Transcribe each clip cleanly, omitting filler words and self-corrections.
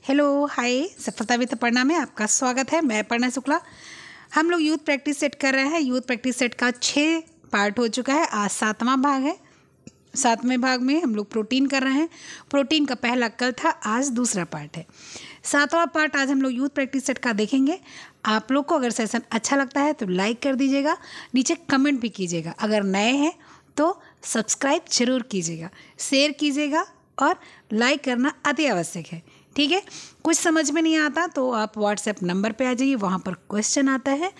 Hello hi सफलता with Aparna में आपका स्वागत है। मैं अपर्णा शुक्ला। हम लोग यूथ प्रैक्टिस सेट कर रहे हैं। यूथ प्रैक्टिस सेट का 6 पार्ट हो चुका है। आज 7वां भाग है। 7वें भाग में हम लोग प्रोटीन कर रहे हैं। प्रोटीन का पहला कल था, आज दूसरा पार्ट है। 7वां पार्ट आज हम लोग यूथ प्रैक्टिस सेट का देखेंगे। आप लोग को अगर सेशन अच्छा लगता है तो लाइक कर दीजिएगा, नीचे कमेंट भी कीजिएगा। अगर नए हैं तो सब्सक्राइब जरूर कीजिएगा, शेयर कीजिएगा और लाइक करना अति आवश्यक है। ठीक है। कुछ समझ में नहीं आता तो आप व्हाट्सएप नंबर पे आ जाइए, वहाँ पर क्वेश्चन आता है।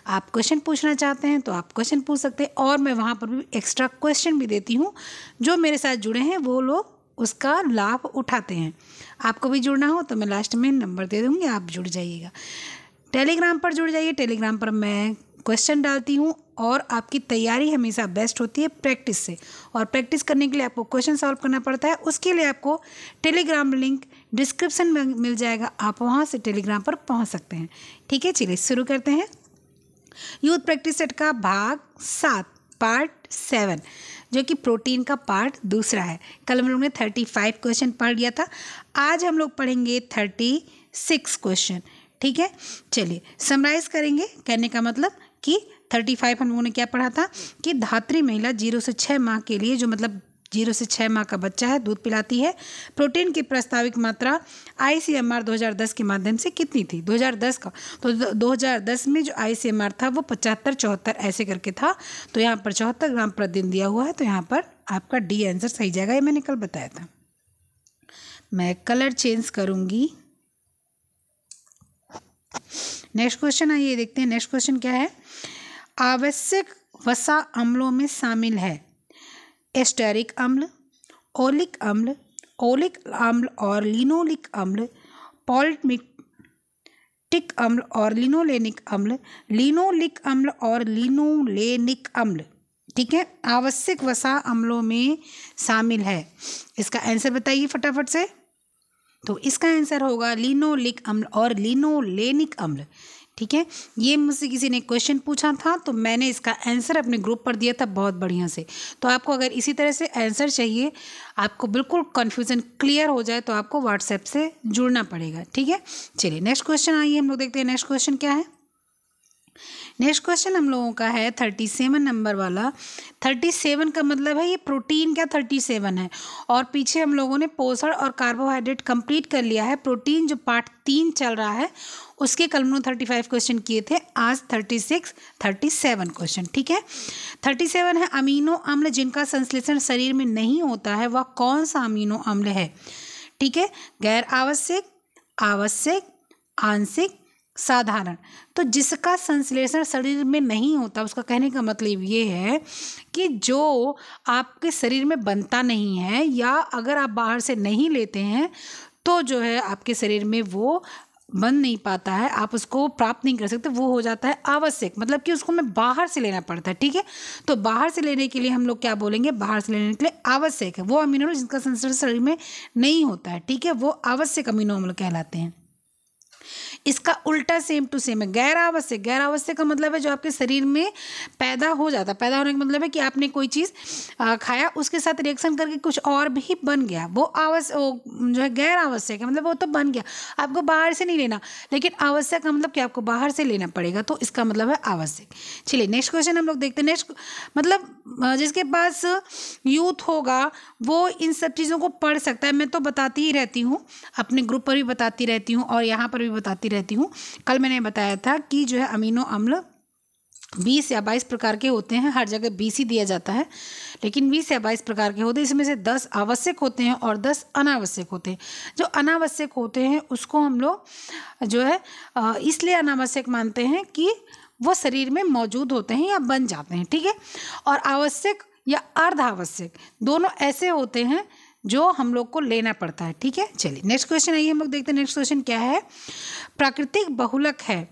आप क्वेश्चन पूछना चाहते हैं तो आप क्वेश्चन पूछ सकते हैं और मैं वहाँ पर भी एक्स्ट्रा क्वेश्चन भी देती हूँ। जो मेरे साथ जुड़े हैं वो लोग उसका लाभ उठाते हैं। आपको भी जुड़ना हो तो मैं लास्ट में नंबर दे दूँगी, आप जुड़ जाइएगा। टेलीग्राम पर जुड़ जाइए। टेलीग्राम पर मैं क्वेश्चन डालती हूँ और आपकी तैयारी हमेशा बेस्ट होती है प्रैक्टिस से। और प्रैक्टिस करने के लिए आपको क्वेश्चन सॉल्व करना पड़ता है। उसके लिए आपको टेलीग्राम लिंक डिस्क्रिप्शन में मिल जाएगा, आप वहाँ से टेलीग्राम पर पहुँच सकते हैं। ठीक है, चलिए शुरू करते हैं। यूथ प्रैक्टिस सेट का भाग 7 पार्ट 7 जो कि प्रोटीन का पार्ट दूसरा है। कल हम लोग ने 35 क्वेश्चन पढ़ लिया था। आज हम लोग पढ़ेंगे 36 क्वेश्चन। ठीक है, चलिए समराइज करेंगे। कहने का मतलब कि 35 हम लोगों ने क्या पढ़ा था कि धात्री महिला 0 से 6 माह के लिए, जो मतलब 0 से 6 माह का बच्चा है, दूध पिलाती है। प्रोटीन की प्रस्तावित मात्रा ICMR 2010 के माध्यम से कितनी थी? 2010 का तो 2010 में जो ICMR था वो 75-74 ऐसे करके था। तो यहाँ पर 74 ग्राम प्रतिदिन दिया हुआ है, तो यहाँ पर आपका डी आंसर सही जाएगा। ये मैंने कल बताया था। मैं कलर चेंज करूँगी। नेक्स्ट क्वेश्चन आइए देखते हैं। नेक्स्ट क्वेश्चन क्या है? आवश्यक वसा अम्लों में शामिल है एस्टेरिक अम्ल, ओलिक अम्ल, ओलिक अम्ल और लिनोलिक अम्ल, पॉलिटिक अम्ल और लिनोलेनिक अम्ल, लिनोलिक अम्ल और लिनोलेनिक अम्ल। ठीक है, आवश्यक वसा अम्लों में शामिल है। इसका आंसर बताइए फटाफट से। तो इसका आंसर होगा लिनोलिक अम्ल और लिनोलेनिक अम्ल। ठीक है, ये मुझसे किसी ने क्वेश्चन पूछा था तो मैंने इसका आंसर अपने ग्रुप पर दिया था बहुत बढ़िया से। तो आपको अगर इसी तरह से आंसर चाहिए, आपको बिल्कुल कन्फ्यूज़न क्लियर हो जाए तो आपको व्हाट्सएप से जुड़ना पड़ेगा। ठीक है, चलिए नेक्स्ट क्वेश्चन आइए हम लोग देखते हैं। नेक्स्ट क्वेश्चन क्या है? नेक्स्ट क्वेश्चन हम लोगों का है 37 नंबर वाला। 37 का मतलब है ये प्रोटीन क्या 37 है। और पीछे हम लोगों ने पोषण और कार्बोहाइड्रेट कंप्लीट कर लिया है। प्रोटीन जो पार्ट 3 चल रहा है उसके कल हमने 35 क्वेश्चन किए थे। आज 37 क्वेश्चन। ठीक है, 37 है अमीनो अम्ल जिनका संश्लेषण शरीर में नहीं होता है, वह कौन सा अमीनो अम्ल है? ठीक है, गैर आवश्यक, आवश्यक, आंशिक, साधारण। तो जिसका संश्लेषण शरीर में नहीं होता उसका कहने का मतलब ये है कि जो आपके शरीर में बनता नहीं है या अगर आप बाहर से नहीं लेते हैं तो जो है आपके शरीर में वो बन नहीं पाता है, आप उसको प्राप्त नहीं कर सकते, वो हो जाता है आवश्यक। मतलब कि उसको हमें बाहर से लेना पड़ता है। ठीक है, तो बाहर से लेने के लिए हम लोग क्या बोलेंगे? बाहर से लेने के लिए आवश्यक है वो अमीनो अम्ल जिसका संश्लेषण शरीर में नहीं होता है। ठीक है, वो आवश्यक अमीनो अम्ल कहलाते हैं। इसका उल्टा सेम टू सेम है गैर आवश्यक। गैर आवश्यक का मतलब है जो आपके शरीर में पैदा हो जाता है। पैदा होने का मतलब है कि आपने कोई चीज़ खाया, उसके साथ रिएक्शन करके कुछ और भी बन गया, वो आवश्यक जो है गैर आवश्यक है। मतलब वो तो बन गया, आपको बाहर से नहीं लेना। लेकिन आवश्यक का मतलब कि आपको बाहर से लेना पड़ेगा, तो इसका मतलब है आवश्यक। चलिए नेक्स्ट क्वेश्चन हम लोग देखते हैं। नेक्स्ट मतलब जिसके पास यूथ होगा वो इन सब चीज़ों को पढ़ सकता है। मैं तो बताती ही रहती हूँ, अपने ग्रुप पर भी बताती रहती हूँ और यहाँ पर भी बताती रहती हूँ। कल मैंने बताया था कि जो है अमीनो अम्ल 20 या 22 प्रकार के होते हैं। हर जगह 20 ही दिया जाता है, लेकिन 20 या 22 प्रकार के होते हैं। इसमें से 10 आवश्यक होते हैं और 10 अनावश्यक होते हैं। जो अनावश्यक होते हैं उसको हम लोग जो है इसलिए अनावश्यक मानते हैं कि वो शरीर में मौजूद होते हैं या बन जाते हैं। ठीक है, और आवश्यक या अर्ध आवश्यक दोनों ऐसे होते हैं जो हम लोग को लेना पड़ता है। ठीक है, चलिए नेक्स्ट क्वेश्चन आइए हम लोग देखते हैं। नेक्स्ट क्वेश्चन क्या है? प्राकृतिक बहुलक है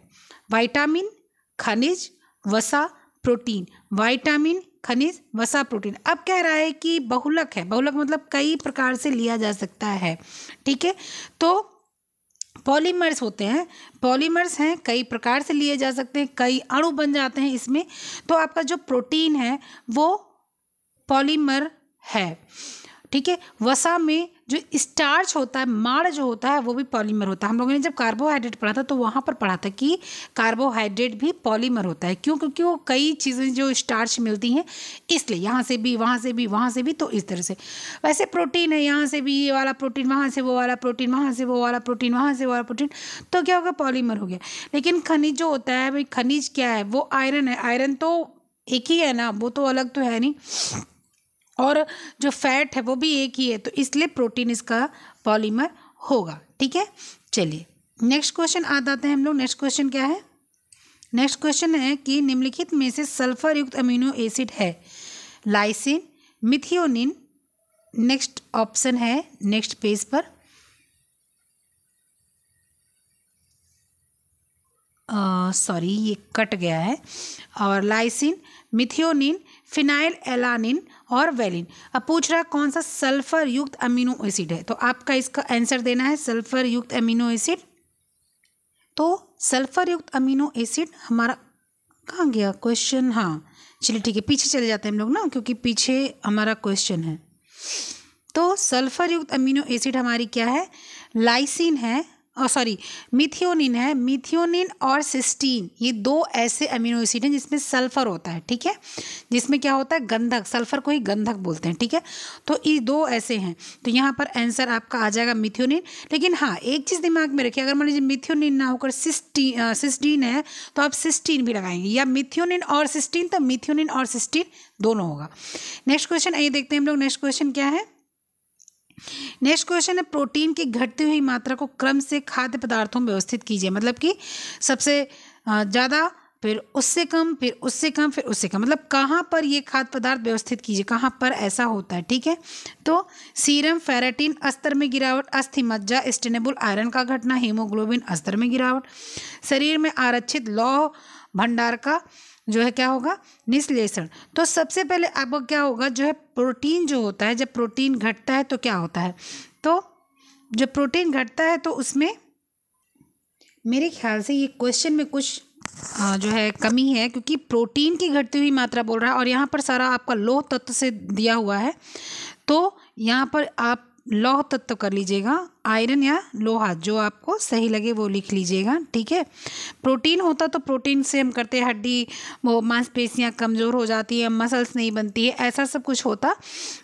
विटामिन, खनिज, वसा, प्रोटीन। विटामिन, खनिज, वसा, प्रोटीन। अब कह रहा है कि बहुलक है। बहुलक मतलब कई प्रकार से लिया जा सकता है। ठीक है, तो पॉलीमर्स होते हैं, पॉलीमर्स हैं, कई प्रकार से लिए जा सकते हैं, कई अणु बन जाते हैं इसमें। तो आपका जो प्रोटीन है वो पॉलीमर है। ठीक है। वसा में जो स्टार्च होता है, माड़ जो होता है, वो भी पॉलीमर होता है। हम लोगों ने जब कार्बोहाइड्रेट पढ़ा था तो वहाँ पर पढ़ा था कि कार्बोहाइड्रेट भी पॉलीमर होता है। क्यों? क्योंकि वो कई चीज़ें जो स्टार्च मिलती हैं, इसलिए यहाँ से भी, वहाँ से भी, वहाँ से भी, तो इस तरह से। वैसे प्रोटीन है, यहाँ से भी ये वाला प्रोटीन, वहाँ से वो वाला प्रोटीन, वहाँ से वो वाला प्रोटीन, वहाँ से वो वाला प्रोटीन, तो क्या होगा? पॉलीमर हो गया। लेकिन खनिज जो होता है भाई, खनिज क्या है? वो आयरन है। आयरन तो एक ही है ना, वो तो अलग तो है नहीं। और जो फैट है वो भी एक ही है, तो इसलिए प्रोटीन इसका पॉलीमर होगा। ठीक है, चलिए नेक्स्ट क्वेश्चन आ जाते हैं हम लोग। नेक्स्ट क्वेश्चन क्या है? नेक्स्ट क्वेश्चन है कि निम्नलिखित में से सल्फर युक्त अमीनो एसिड है लाइसिन, मिथियोनिन। नेक्स्ट ऑप्शन है नेक्स्ट पेज पर, सॉरी ये कट गया है, और लाइसिन, मिथियोनिन, फिनाइल एलानिन और वेलिन। अब पूछ रहा है कौन सा सल्फर युक्त अमीनो एसिड है, तो आपका इसका आंसर देना है सल्फर युक्त अमीनो एसिड। तो सल्फर युक्त अमीनो एसिड हमारा कहाँ गया क्वेश्चन? हाँ चलिए ठीक है, पीछे चले जाते हैं हम लोग ना, क्योंकि पीछे हमारा क्वेश्चन है। तो सल्फर युक्त अमीनो एसिड हमारी क्या है? लाइसिन है, और सॉरी मिथियोनिन है। मिथियोनिन और सिस्टीन, ये दो ऐसे अमीनो एसिड हैं जिसमें सल्फर होता है। ठीक है, जिसमें क्या होता है? गंधक। सल्फर को ही गंधक बोलते हैं। ठीक है, तो ये दो ऐसे हैं, तो यहाँ पर आंसर आपका आ जाएगा मिथियोनिन। लेकिन हाँ, एक चीज़ दिमाग में रखिए, अगर मान लीजिए मिथियोनिन ना होकर सिस्टीन है तो आप सिस्टीन भी लगाएंगे, या मिथियोनिन और सिस्टीन तो मिथियोनिन और सिस्टीन दोनों होगा। नेक्स्ट क्वेश्चन आइए देखते हैं हम लोग। नेक्स्ट क्वेश्चन क्या है? नेक्स्ट क्वेश्चन है प्रोटीन की घटती हुई मात्रा को क्रम से खाद्य पदार्थों में व्यवस्थित कीजिए। मतलब कि सबसे ज़्यादा, फिर उससे कम, फिर उससे कम, फिर उससे कम, मतलब कहाँ पर ये खाद्य पदार्थ व्यवस्थित कीजिए, कहाँ पर ऐसा होता है। ठीक है, तो सीरम फेरेटिन अस्तर में गिरावट, अस्थि मज्जा स्टेनेबल आयरन का घटना, हीमोग्लोबिन अस्तर में गिरावट, शरीर में आरक्षित लौह भंडार का जो है क्या होगा? निश्लेषण। तो सबसे पहले आपको क्या होगा? जो है प्रोटीन जो होता है, जब प्रोटीन घटता है तो क्या होता है? तो जब प्रोटीन घटता है तो उसमें मेरे ख्याल से ये क्वेश्चन में कुछ जो है कमी है, क्योंकि प्रोटीन की घटती हुई मात्रा बोल रहा है और यहाँ पर सारा आपका लौह तत्व से दिया हुआ है, तो यहाँ पर आप लौह तत्व कर लीजिएगा, आयरन या लोहा, जो आपको सही लगे वो लिख लीजिएगा। ठीक है, प्रोटीन होता तो प्रोटीन से हम करते हैं हड्डी, वो मांसपेशियाँ कमज़ोर हो जाती है, मसल्स नहीं बनती है, ऐसा सब कुछ होता।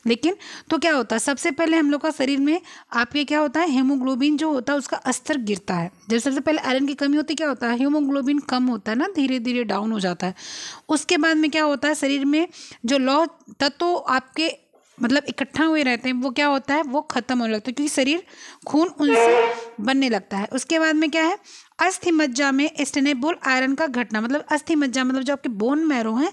लेकिन तो क्या होता है? सबसे पहले हम लोग का शरीर में आपके क्या होता है? हीमोग्लोबिन जो होता है उसका स्तर गिरता है। जब सबसे पहले आयरन की कमी होती, क्या होता है? हीमोग्लोबिन कम होता है ना, धीरे धीरे डाउन हो जाता है। उसके बाद में क्या होता है? शरीर में जो लौह तत्व आपके मतलब इकट्ठा हुए रहते हैं, वो क्या होता है? वो खत्म होने लगता है, क्योंकि शरीर खून उनसे बनने लगता है। उसके बाद में क्या है? अस्थि मज्जा में स्टेनेबल आयरन का घटना, मतलब अस्थि मज्जा मतलब जो आपके बोन मैरो हैं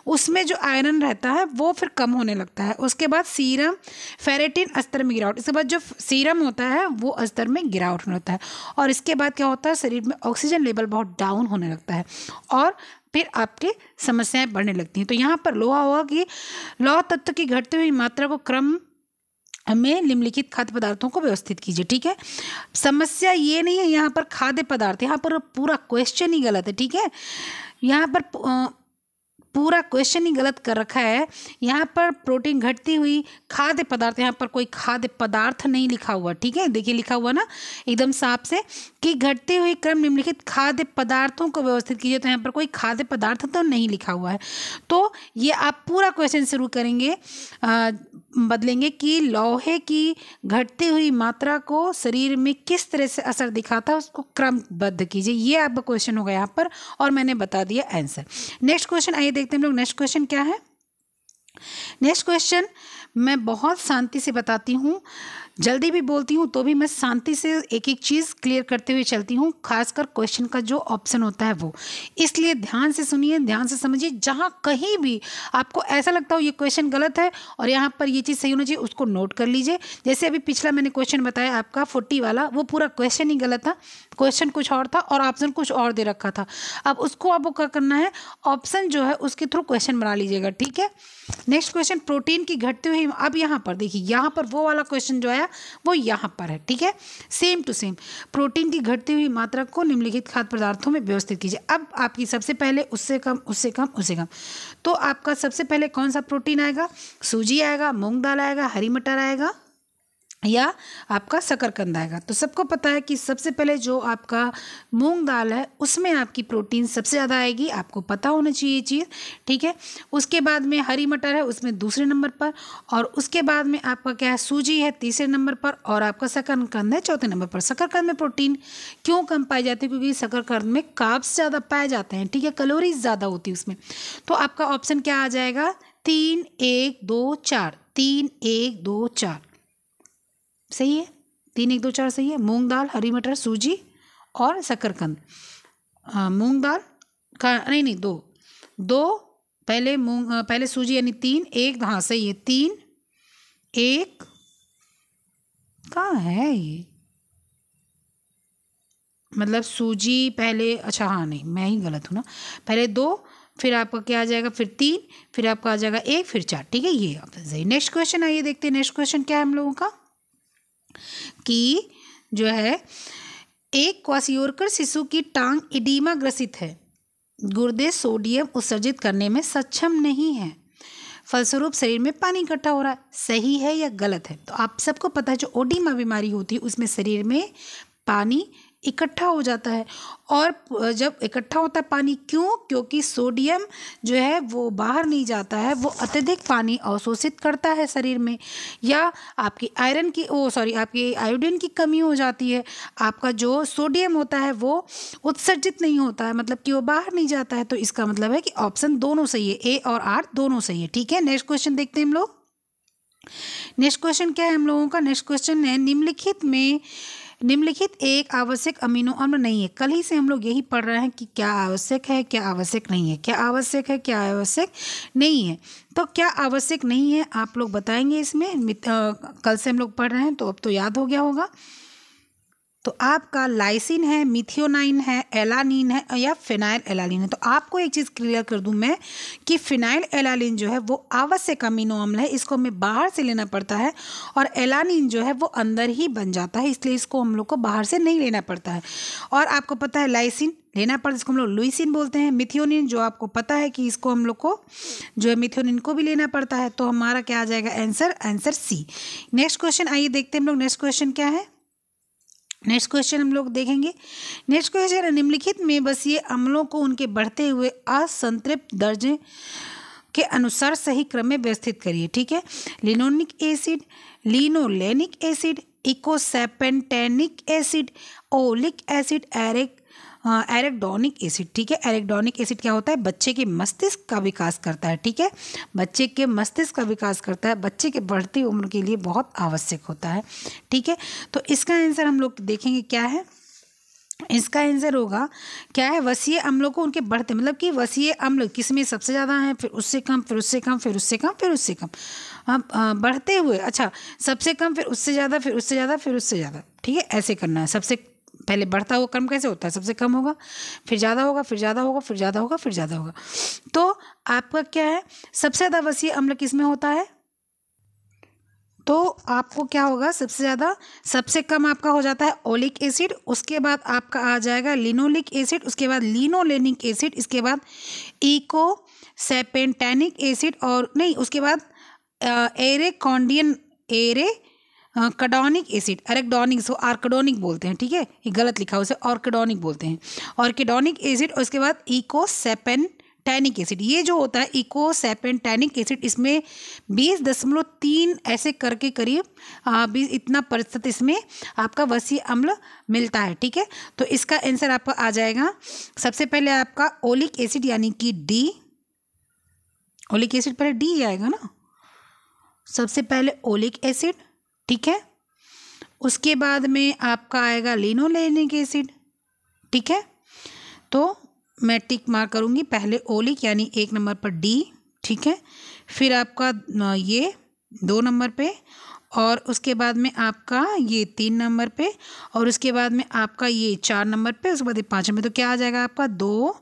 उसमें जो आयरन रहता है वो फिर कम होने लगता है। उसके बाद सीरम फेरेटिन स्तर में गिरावट, इसके बाद जो सीरम होता है वो स्तर में गिरावट होता है। और इसके बाद क्या होता है? शरीर में ऑक्सीजन लेवल बहुत डाउन होने लगता है और फिर आपके समस्याएं बढ़ने लगती हैं। तो यहाँ पर लोहा होगा कि लौह तत्व की घटती हुई मात्रा को क्रम में निम्नलिखित खाद्य पदार्थों को व्यवस्थित कीजिए। ठीक है, समस्या ये नहीं है यहाँ पर खाद्य पदार्थ, यहाँ पर पूरा क्वेश्चन ही गलत है। ठीक है, यहाँ पर पूरा क्वेश्चन ही गलत कर रखा है। यहाँ पर प्रोटीन घटती हुई खाद्य पदार्थ, यहाँ पर कोई खाद्य पदार्थ नहीं लिखा हुआ। ठीक है, देखिए लिखा हुआ ना एकदम साफ से कि घटती हुई क्रम निम्नलिखित खाद्य पदार्थों को व्यवस्थित कीजिए, तो यहाँ पर कोई खाद्य पदार्थ तो नहीं लिखा हुआ है। तो ये आप पूरा क्वेश्चन शुरू करेंगे, बदलेंगे कि लोहे की घटती हुई मात्रा को शरीर में किस तरह से असर दिखाता है, उसको क्रमबद्ध कीजिए। ये आपका क्वेश्चन होगा यहाँ पर, और मैंने बता दिया आंसर। नेक्स्ट क्वेश्चन आइए देखते हैं हम लोग। नेक्स्ट क्वेश्चन क्या है? नेक्स्ट क्वेश्चन मैं बहुत शांति से बताती हूँ, जल्दी भी बोलती हूँ तो भी मैं शांति से एक एक चीज़ क्लियर करते हुए चलती हूँ, खासकर क्वेश्चन का जो ऑप्शन होता है वो। इसलिए ध्यान से सुनिए, ध्यान से समझिए। जहाँ कहीं भी आपको ऐसा लगता हो ये क्वेश्चन गलत है और यहाँ पर ये चीज़ सही होनी चाहिए, उसको नोट कर लीजिए। जैसे अभी पिछला मैंने क्वेश्चन बताया आपका 40 वाला, वो पूरा क्वेश्चन ही गलत था, क्वेश्चन कुछ और था और ऑप्शन कुछ और दे रखा था। अब उसको आपको क्या करना है? ऑप्शन जो है उसके थ्रू क्वेश्चन बना लीजिएगा। ठीक है, नेक्स्ट क्वेश्चन प्रोटीन की घटती हुई, अब यहाँ पर देखिए, यहाँ पर वो वाला क्वेश्चन जो आया बताया वो यहाँ पर है। ठीक है, सेम टू सेम प्रोटीन की घटती हुई मात्रा को निम्नलिखित खाद्य पदार्थों में व्यवस्थित कीजिए। अब आपकी सबसे पहले उससे कम उससे कम उससे कम, तो आपका सबसे पहले कौन सा प्रोटीन आएगा? सूजी आएगा, मूंग दाल आएगा, हरी मटर आएगा या आपका शकरकंद आएगा। तो सबको पता है कि सबसे पहले जो आपका मूंग दाल है उसमें आपकी प्रोटीन सबसे ज़्यादा आएगी, आपको पता होना चाहिए ये चीज़। ठीक है, उसके बाद में हरी मटर है उसमें दूसरे नंबर पर, और उसके बाद में आपका क्या है? सूजी है तीसरे नंबर पर, और आपका शकरकंद है चौथे नंबर पर। शकरकंद में प्रोटीन क्यों कम पाई जाती है? क्योंकि शकरकंद में कार्ब्स ज़्यादा पाए जाते हैं। ठीक है, कैलोरीज ज़्यादा होती है उसमें। तो आपका ऑप्शन क्या आ जाएगा? 3 1 2 4, 3 1 2 4 सही है। 3 1 2 4 सही है। मूंग दाल, हरी मटर, सूजी और शकरकंद। मूंग दाल का नहीं दो पहले सूजी यानी 3 1, हाँ सही है 3 1, कहाँ है ये? मतलब सूजी पहले, अच्छा हाँ नहीं मैं ही गलत हूँ ना, पहले 2 फिर आपका क्या आ जाएगा? फिर 3 फिर आपका आ जाएगा 1 फिर 4। ठीक है, ये ऑप्शन सही। नेक्स्ट क्वेश्चन आइए देखते हैं। नेक्स्ट क्वेश्चन क्या है हम लोगों का कि जो है एक क्वाशियोरकर शिशु की टांग इडीमा ग्रसित है, गुर्दे सोडियम उत्सर्जित करने में सक्षम नहीं है, फलस्वरूप शरीर में पानी इकट्ठा हो रहा है। सही है या गलत है? तो आप सबको पता है जो ओडीमा बीमारी होती है उसमें शरीर में पानी इकट्ठा हो जाता है, और जब इकट्ठा होता है पानी क्यों? क्योंकि सोडियम जो है वो बाहर नहीं जाता है, वो अत्यधिक पानी अवशोषित करता है शरीर में, या आपकी आपकी आयोडीन की कमी हो जाती है, आपका जो सोडियम होता है वो उत्सर्जित नहीं होता है, मतलब कि वो बाहर नहीं जाता है। तो इसका मतलब है कि ऑप्शन दोनों सही है, ए और आर दोनों सही है। ठीक है, नेक्स्ट क्वेश्चन देखते हैं हम लोग। नेक्स्ट क्वेश्चन क्या है हम लोगों का? नेक्स्ट क्वेश्चन है निम्नलिखित एक आवश्यक अमीनो अम्ल नहीं है। कल ही से हम लोग यही पढ़ रहे हैं कि क्या आवश्यक है, क्या आवश्यक नहीं है, क्या आवश्यक है, क्या आवश्यक नहीं है। तो क्या आवश्यक नहीं है आप लोग बताएंगे इसमें। कल से हम लोग पढ़ रहे हैं तो अब तो याद हो गया होगा। तो आपका लाइसिन है, मिथियोनाइन है, एलानिन है या फिनाइल एलानिन है। तो आपको एक चीज़ क्लियर कर दूं मैं कि फिनाइल एलानिन जो है वो आवश्यक अमीनो अम्ल है, इसको हमें बाहर से लेना पड़ता है, और एलानिन जो है वो अंदर ही बन जाता है, इसलिए इसको हम लोग को बाहर से नहीं लेना पड़ता है। और आपको पता है लाइसिन लेना पड़ता है, इसको हम लोग लुइसिन बोलते हैं। मिथियोनिन जो आपको पता है कि इसको हम लोग को जो है मिथियोनिन को भी लेना पड़ता है। तो हमारा क्या आ जाएगा आंसर सी। नेक्स्ट क्वेश्चन आइए देखते हैं हम लोग। नेक्स्ट क्वेश्चन क्या है? नेक्स्ट क्वेश्चन हम लोग देखेंगे। नेक्स्ट क्वेश्चन, निम्नलिखित में बस ये अम्लों को उनके बढ़ते हुए असंतृप्त दर्जे के अनुसार सही क्रम में व्यवस्थित करिए। ठीक है, linoleic acid, linolenic acid, eicosapentaenoic acid, oleic acid, arachidonic acid. ठीक है, एरेक्डोनिक एसिड क्या होता है? बच्चे के मस्तिष्क का विकास करता है। ठीक है, बच्चे के मस्तिष्क का विकास करता है, बच्चे के बढ़ती उम्र के लिए बहुत आवश्यक होता है। ठीक है, तो इसका आंसर हम लोग देखेंगे क्या है। इसका आंसर होगा क्या है? वसीय अम्लों को उनके बढ़ते, मतलब कि वसीय अम्ल किसमें सबसे ज़्यादा है, फिर उससे कम, फिर उससे कम, फिर उससे कम, फिर उससे कम, बढ़ते हुए, अच्छा सबसे कम, फिर उससे ज़्यादा, फिर उससे ज़्यादा, फिर उससे ज़्यादा। ठीक है, ऐसे करना है। सबसे पहले बढ़ता हुआ क्रम कैसे होता है? सबसे कम होगा, फिर ज़्यादा होगा, फिर ज़्यादा होगा, फिर ज़्यादा होगा, फिर ज़्यादा होगा। तो आपका क्या है? सबसे ज़्यादा वसीय अम्ल किस में होता है? तो आपको क्या होगा? सबसे ज़्यादा, सबसे कम आपका हो जाता है ओलिक एसिड, उसके बाद आपका आ जाएगा लिनोलिक एसिड, उसके बाद लिनोलेनिक एसिड, इसके बाद इकोसेपेंटेनिक एसिड, और नहीं उसके बाद एरेकडोनिक एसिड, एरेक्डोनिक इसको आर्कडोनिक बोलते हैं। ठीक है, ये गलत लिखा है, उसे ऑर्किडोनिक बोलते हैं, ऑर्किडोनिक एसिड, और उसके बाद इकोसेपेंटेनिक एसिड। ये जो होता है इकोसेपेंटेनिक एसिड, इसमें 20.3 ऐसे करके करीब 20 इतना प्रतिशत इसमें आपका वसीय अम्ल मिलता है। ठीक है, तो इसका आंसर आपका आ जाएगा सबसे पहले आपका ओलिक एसिड यानी कि डी। ओलिक एसिड पहले डी आएगा ना, सबसे पहले ओलिक एसिड। ठीक है, उसके बाद में आपका आएगा लिनोलेनिक एसिड। ठीक है, तो मैं टिक मार्क करूँगी, पहले ओलिक यानी 1 नंबर पर डी। ठीक है, फिर आपका ये 2 नंबर पे, और उसके बाद में आपका ये 3 नंबर पे, और उसके बाद में आपका ये 4 नंबर पे, उसके बाद ये 5 नंबर। तो क्या आ जाएगा आपका 2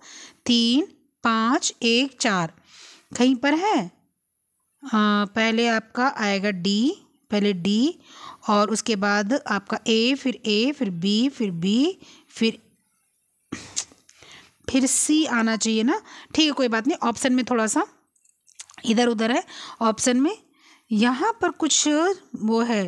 3 5 1 4 कहीं पर है। हाँ, पहले आपका आएगा डी, पहले डी, और उसके बाद आपका ए, फिर बी, फिर सी आना चाहिए ना। ठीक है, कोई बात नहीं, ऑप्शन में थोड़ा सा इधर उधर है ऑप्शन में। यहाँ पर कुछ वो है,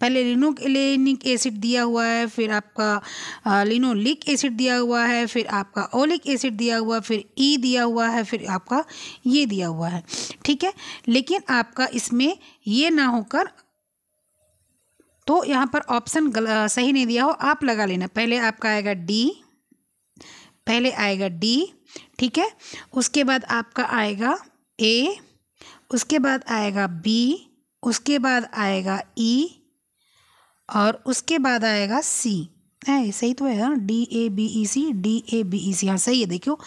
पहले लिनोलेनिक एसिड दिया हुआ है, फिर आपका लिनोलिक एसिड दिया हुआ है, फिर आपका ओलिक एसिड दिया हुआ है, फिर ई दिया हुआ है, फिर आपका ये दिया हुआ है। ठीक है, लेकिन आपका इसमें ये ना होकर तो यहाँ पर ऑप्शन सही नहीं दिया हो, आप लगा लेना। पहले आपका आएगा डी, ठीक है, उसके बाद आपका आएगा ए, उसके बाद आएगा बी, उसके बाद आएगा ई, और उसके बाद आएगा सी। है सही तो है हाँ, डी ए बी ई सी, हाँ सही है। देखियो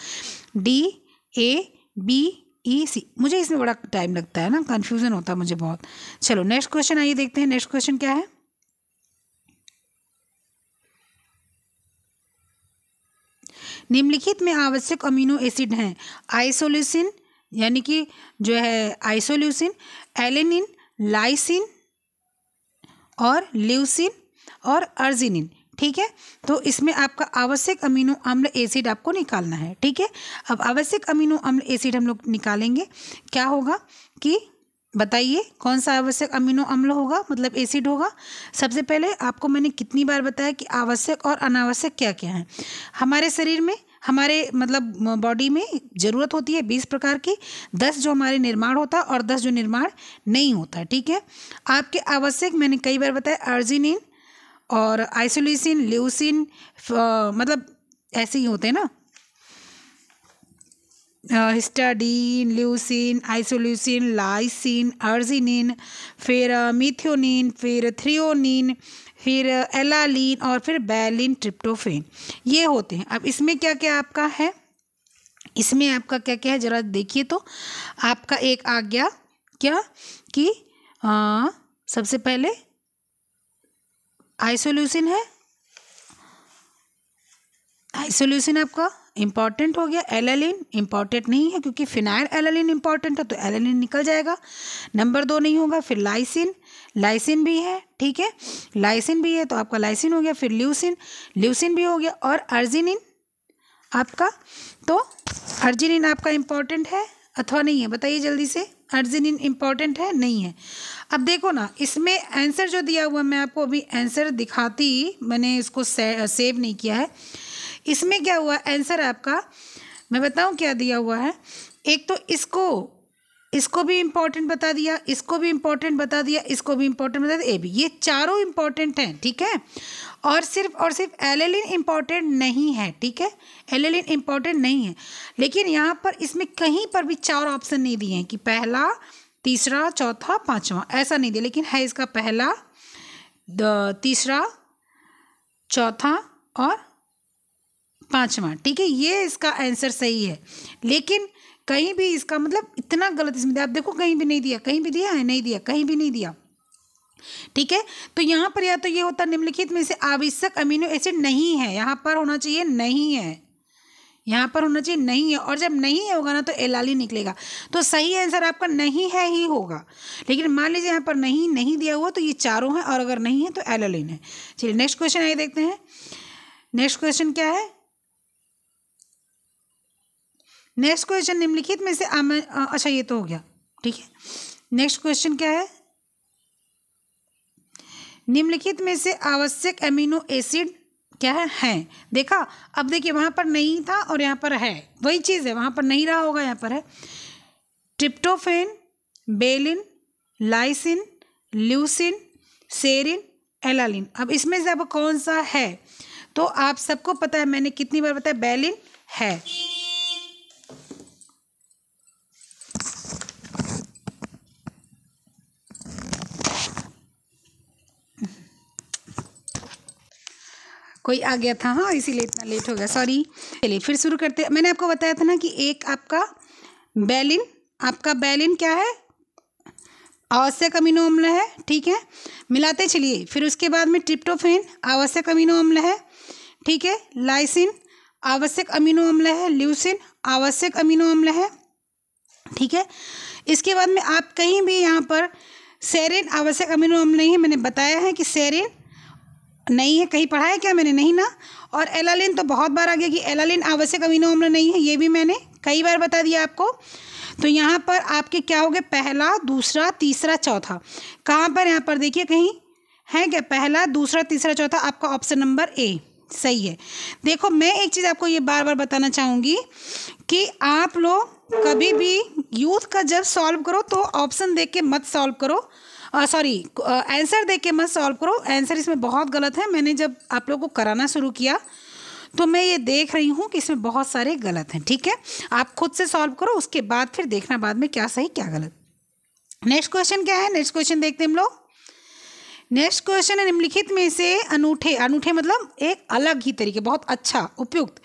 डी ए बी ई सी, मुझे इसमें बड़ा टाइम लगता है ना, कन्फ्यूज़न होता है मुझे बहुत। चलो नेक्स्ट क्वेश्चन आइए देखते हैं। नेक्स्ट क्वेश्चन क्या है? निम्नलिखित में आवश्यक अमीनो एसिड हैं। आइसोल्यूसिन यानी कि जो है आइसोल्यूसिन, एलेनिन, लाइसिन और ल्यूसिन और अर्जिनिन। ठीक है, तो इसमें आपका आवश्यक अमीनो अम्ल एसिड आपको निकालना है। ठीक है, अब आवश्यक अमीनो अम्ल एसिड हम लोग निकालेंगे। क्या होगा कि बताइए कौन सा आवश्यक अमीनो अम्ल होगा, मतलब एसिड होगा। सबसे पहले आपको मैंने कितनी बार बताया कि आवश्यक और अनावश्यक क्या क्या है। हमारे शरीर में, हमारे मतलब बॉडी में ज़रूरत होती है 20 प्रकार की, 10 जो हमारे निर्माण होता है और 10 जो निर्माण नहीं होता है। ठीक है, आपके आवश्यक मैंने कई बार बताया अर्जिनिन और आइसोल्यूसिन, ल्यूसिन, मतलब ऐसे ही होते हैं ना, हिस्टाडीन, ल्यूसिन, आइसोल्यूसिन, लाइसिन, अर्जिनिन, फिर मिथियोनिन, फिर थ्रियोनिन, फिर एलालीन और फिर बैलिन, ट्रिप्टोफेन, ये होते हैं। अब इसमें क्या क्या आपका है, इसमें आपका क्या क्या है ज़रा देखिए। तो आपका एक आ गया क्या कि सबसे पहले आइसोल्यूसिन है, आइसोल्यूसिन आपका इम्पॉर्टेंट हो गया। एलालिन इम्पॉर्टेंट नहीं है क्योंकि फिनाइल एलालिन इम्पॉर्टेंट है तो एलालिन निकल जाएगा, नंबर 2 नहीं होगा। फिर लाइसिन, लाइसिन भी है। ठीक है, लाइसिन भी है तो आपका लाइसिन हो गया। फिर ल्यूसिन, ल्यूसिन भी हो गया। और अर्जिनिन आपका, तो अर्जिनिन आपका इम्पॉर्टेंट है अथवा नहीं है, बताइए जल्दी से। अर्जिनिन इम्पॉर्टेंट है नहीं है। अब देखो ना, इसमें आंसर जो दिया हुआ, मैं आपको अभी आंसर दिखाती, मैंने इसको सेव नहीं किया है। इसमें क्या हुआ आंसर आपका, मैं बताऊं क्या दिया हुआ है। एक तो इसको भी इम्पोर्टेंट बता दिया, इसको भी इम्पोर्टेंट बता दिया, इसको भी इम्पोर्टेंट बता दिया, ए भी, ये चारों इम्पोर्टेंट हैं। ठीक है, और सिर्फ एलालिन इम्पोर्टेंट नहीं है। ठीक है, एलालिन इम्पोर्टेंट नहीं है, लेकिन यहाँ पर इसमें कहीं पर भी 4 ऑप्शन नहीं दिए हैं कि पहला, तीसरा, चौथा, पाँचवा, ऐसा नहीं दिया, लेकिन है इसका पहला, तीसरा, चौथा और पाँचवा। ठीक है, ये इसका आंसर सही है, लेकिन कहीं भी इसका मतलब इतना गलत इसमें दिया। आप देखो कहीं भी नहीं दिया, कहीं भी दिया है, नहीं दिया, कहीं भी नहीं दिया। ठीक है, तो यहाँ पर या तो ये होता निम्नलिखित में से आवश्यक अमीनो एसिड नहीं है, यहाँ पर होना चाहिए नहीं है, यहाँ पर होना चाहिए नहीं है, और जब नहीं होगा ना तो एलालिन निकलेगा। तो सही आंसर आपका नहीं है ही होगा, लेकिन मान लीजिए यहाँ पर नहीं दिया हुआ तो ये चारों हैं, और अगर नहीं है तो एलालिन है। चलिए नेक्स्ट क्वेश्चन आइए देखते हैं। नेक्स्ट क्वेश्चन क्या है? नेक्स्ट क्वेश्चन निम्नलिखित में से अच्छा ये तो हो गया। ठीक है, नेक्स्ट क्वेश्चन क्या है? निम्नलिखित में से आवश्यक अमीनो एसिड क्या है? देखा, अब देखिए वहाँ पर नहीं था और यहाँ पर है, वही चीज़ है, वहाँ पर नहीं रहा होगा, यहाँ पर है। Tryptophan, valine, lysine, leucine, serine, alanine. अब इसमें से अब कौन सा है? तो आप सबको पता है, मैंने कितनी बार बताया, बेलिन है। कोई आ गया था, हाँ, इसीलिए इतना लेट हो गया, सॉरी। चलिए फिर शुरू करते हैं। मैंने आपको बताया था ना कि एक आपका बैलिन क्या है? आवश्यक अमीनो अम्ल है। ठीक है, मिलाते चलिए। फिर उसके बाद में ट्रिप्टोफेन आवश्यक अमीनो अम्ल है। ठीक है, लाइसिन आवश्यक अमीनो अम्ल है, ल्यूसिन आवश्यक अमीनो अम्ल है। ठीक है, इसके बाद में आप कहीं भी यहाँ पर सेरिन आवश्यक अमीनो अम्ल नहीं है, मैंने बताया है कि सेरिन नहीं है, कहीं पढ़ा है क्या मैंने? नहीं ना। और एलालिन तो बहुत बार आ गया कि एलालिन आवश्यक अमीनो अम्ल नहीं है, ये भी मैंने कई बार बता दिया आपको। तो यहाँ पर आपके क्या हो गए? पहला, दूसरा, तीसरा, चौथा। कहाँ पर? यहाँ पर देखिए कहीं है क्या? पहला, दूसरा, तीसरा, चौथा, आपका ऑप्शन नंबर ए सही है। देखो मैं एक चीज़ आपको ये बार बार बताना चाहूँगी कि आप लोग कभी भी यूथ का जब सॉल्व करो तो ऑप्शन देख के मत सॉल्व करो, आंसर देख के मत सॉल्व करो। आंसर इसमें बहुत गलत है। मैंने जब आप लोगों को कराना शुरू किया तो मैं ये देख रही हूँ कि इसमें बहुत सारे गलत हैं। ठीक है, आप खुद से सॉल्व करो, उसके बाद फिर देखना बाद में क्या सही क्या गलत। नेक्स्ट क्वेश्चन क्या है? नेक्स्ट क्वेश्चन देखते हैं हम लोग। नेक्स्ट क्वेश्चन है, निम्नलिखित में से अनूठे, अनूठे मतलब एक अलग ही तरीके, बहुत अच्छा, उपयुक्त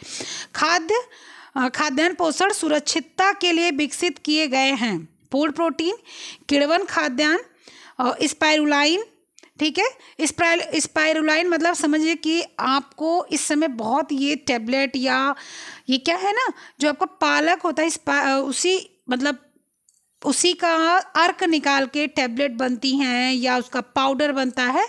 खाद्यान्न पोषण सुरक्षितता के लिए विकसित किए गए हैं। पूर्ण प्रोटीन, किण्वन खाद्यान्न, स्पाइरुलाइन। ठीक है, स्पाइरुलाइन मतलब समझिए कि आपको इस समय बहुत ये टैबलेट या ये क्या है ना, जो आपका पालक होता है उसी मतलब उसी का अर्क निकाल के टैबलेट बनती हैं या उसका पाउडर बनता है,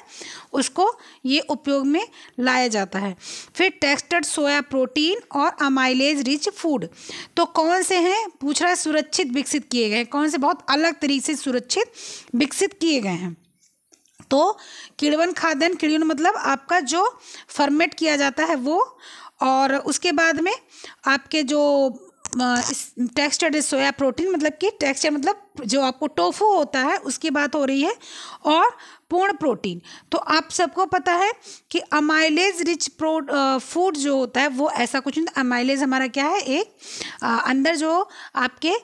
उसको ये उपयोग में लाया जाता है। फिर टेक्सचर्ड सोया प्रोटीन और अमाइलेज रिच फूड, तो कौन से हैं? पूछ रहा है सुरक्षित विकसित किए गए हैं, कौन से बहुत अलग तरीके से सुरक्षित विकसित किए गए हैं। तो किण्वन खाद्यान्न, किण्वन मतलब आपका जो फर्मेंट किया जाता है वो, और उसके बाद में आपके जो टेक्सचर्ड सोया प्रोटीन मतलब कि टेक्सचर मतलब जो आपको टोफू होता है उसकी बात हो रही है, और पूर्ण प्रोटीन। तो आप सबको पता है कि अमाइलेज रिच फूड जो होता है वो ऐसा कुछ नहीं। अमाइलेज हमारा क्या है? एक अंदर जो आपके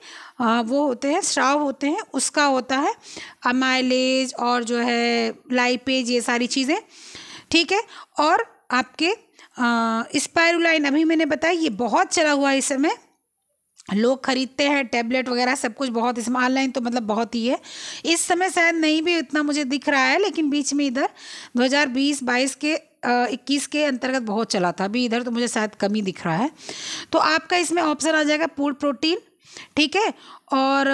वो होते हैं, स्राव होते हैं, उसका होता है अमाइलेज, और जो है लाइपेज, ये सारी चीज़ें। ठीक है, और आपके स्पाइरुलाइन अभी मैंने बताया, ये बहुत चला हुआ है इस समय, लोग खरीदते हैं टैबलेट वगैरह सब कुछ, बहुत इसमें ऑनलाइन तो मतलब बहुत ही है। इस समय शायद नहीं भी इतना मुझे दिख रहा है, लेकिन बीच में इधर 2020-22 के 21 के अंतर्गत बहुत चला था, अभी इधर तो मुझे शायद कम ही दिख रहा है। तो आपका इसमें ऑप्शन आ जाएगा पूर्ण प्रोटीन। ठीक है, और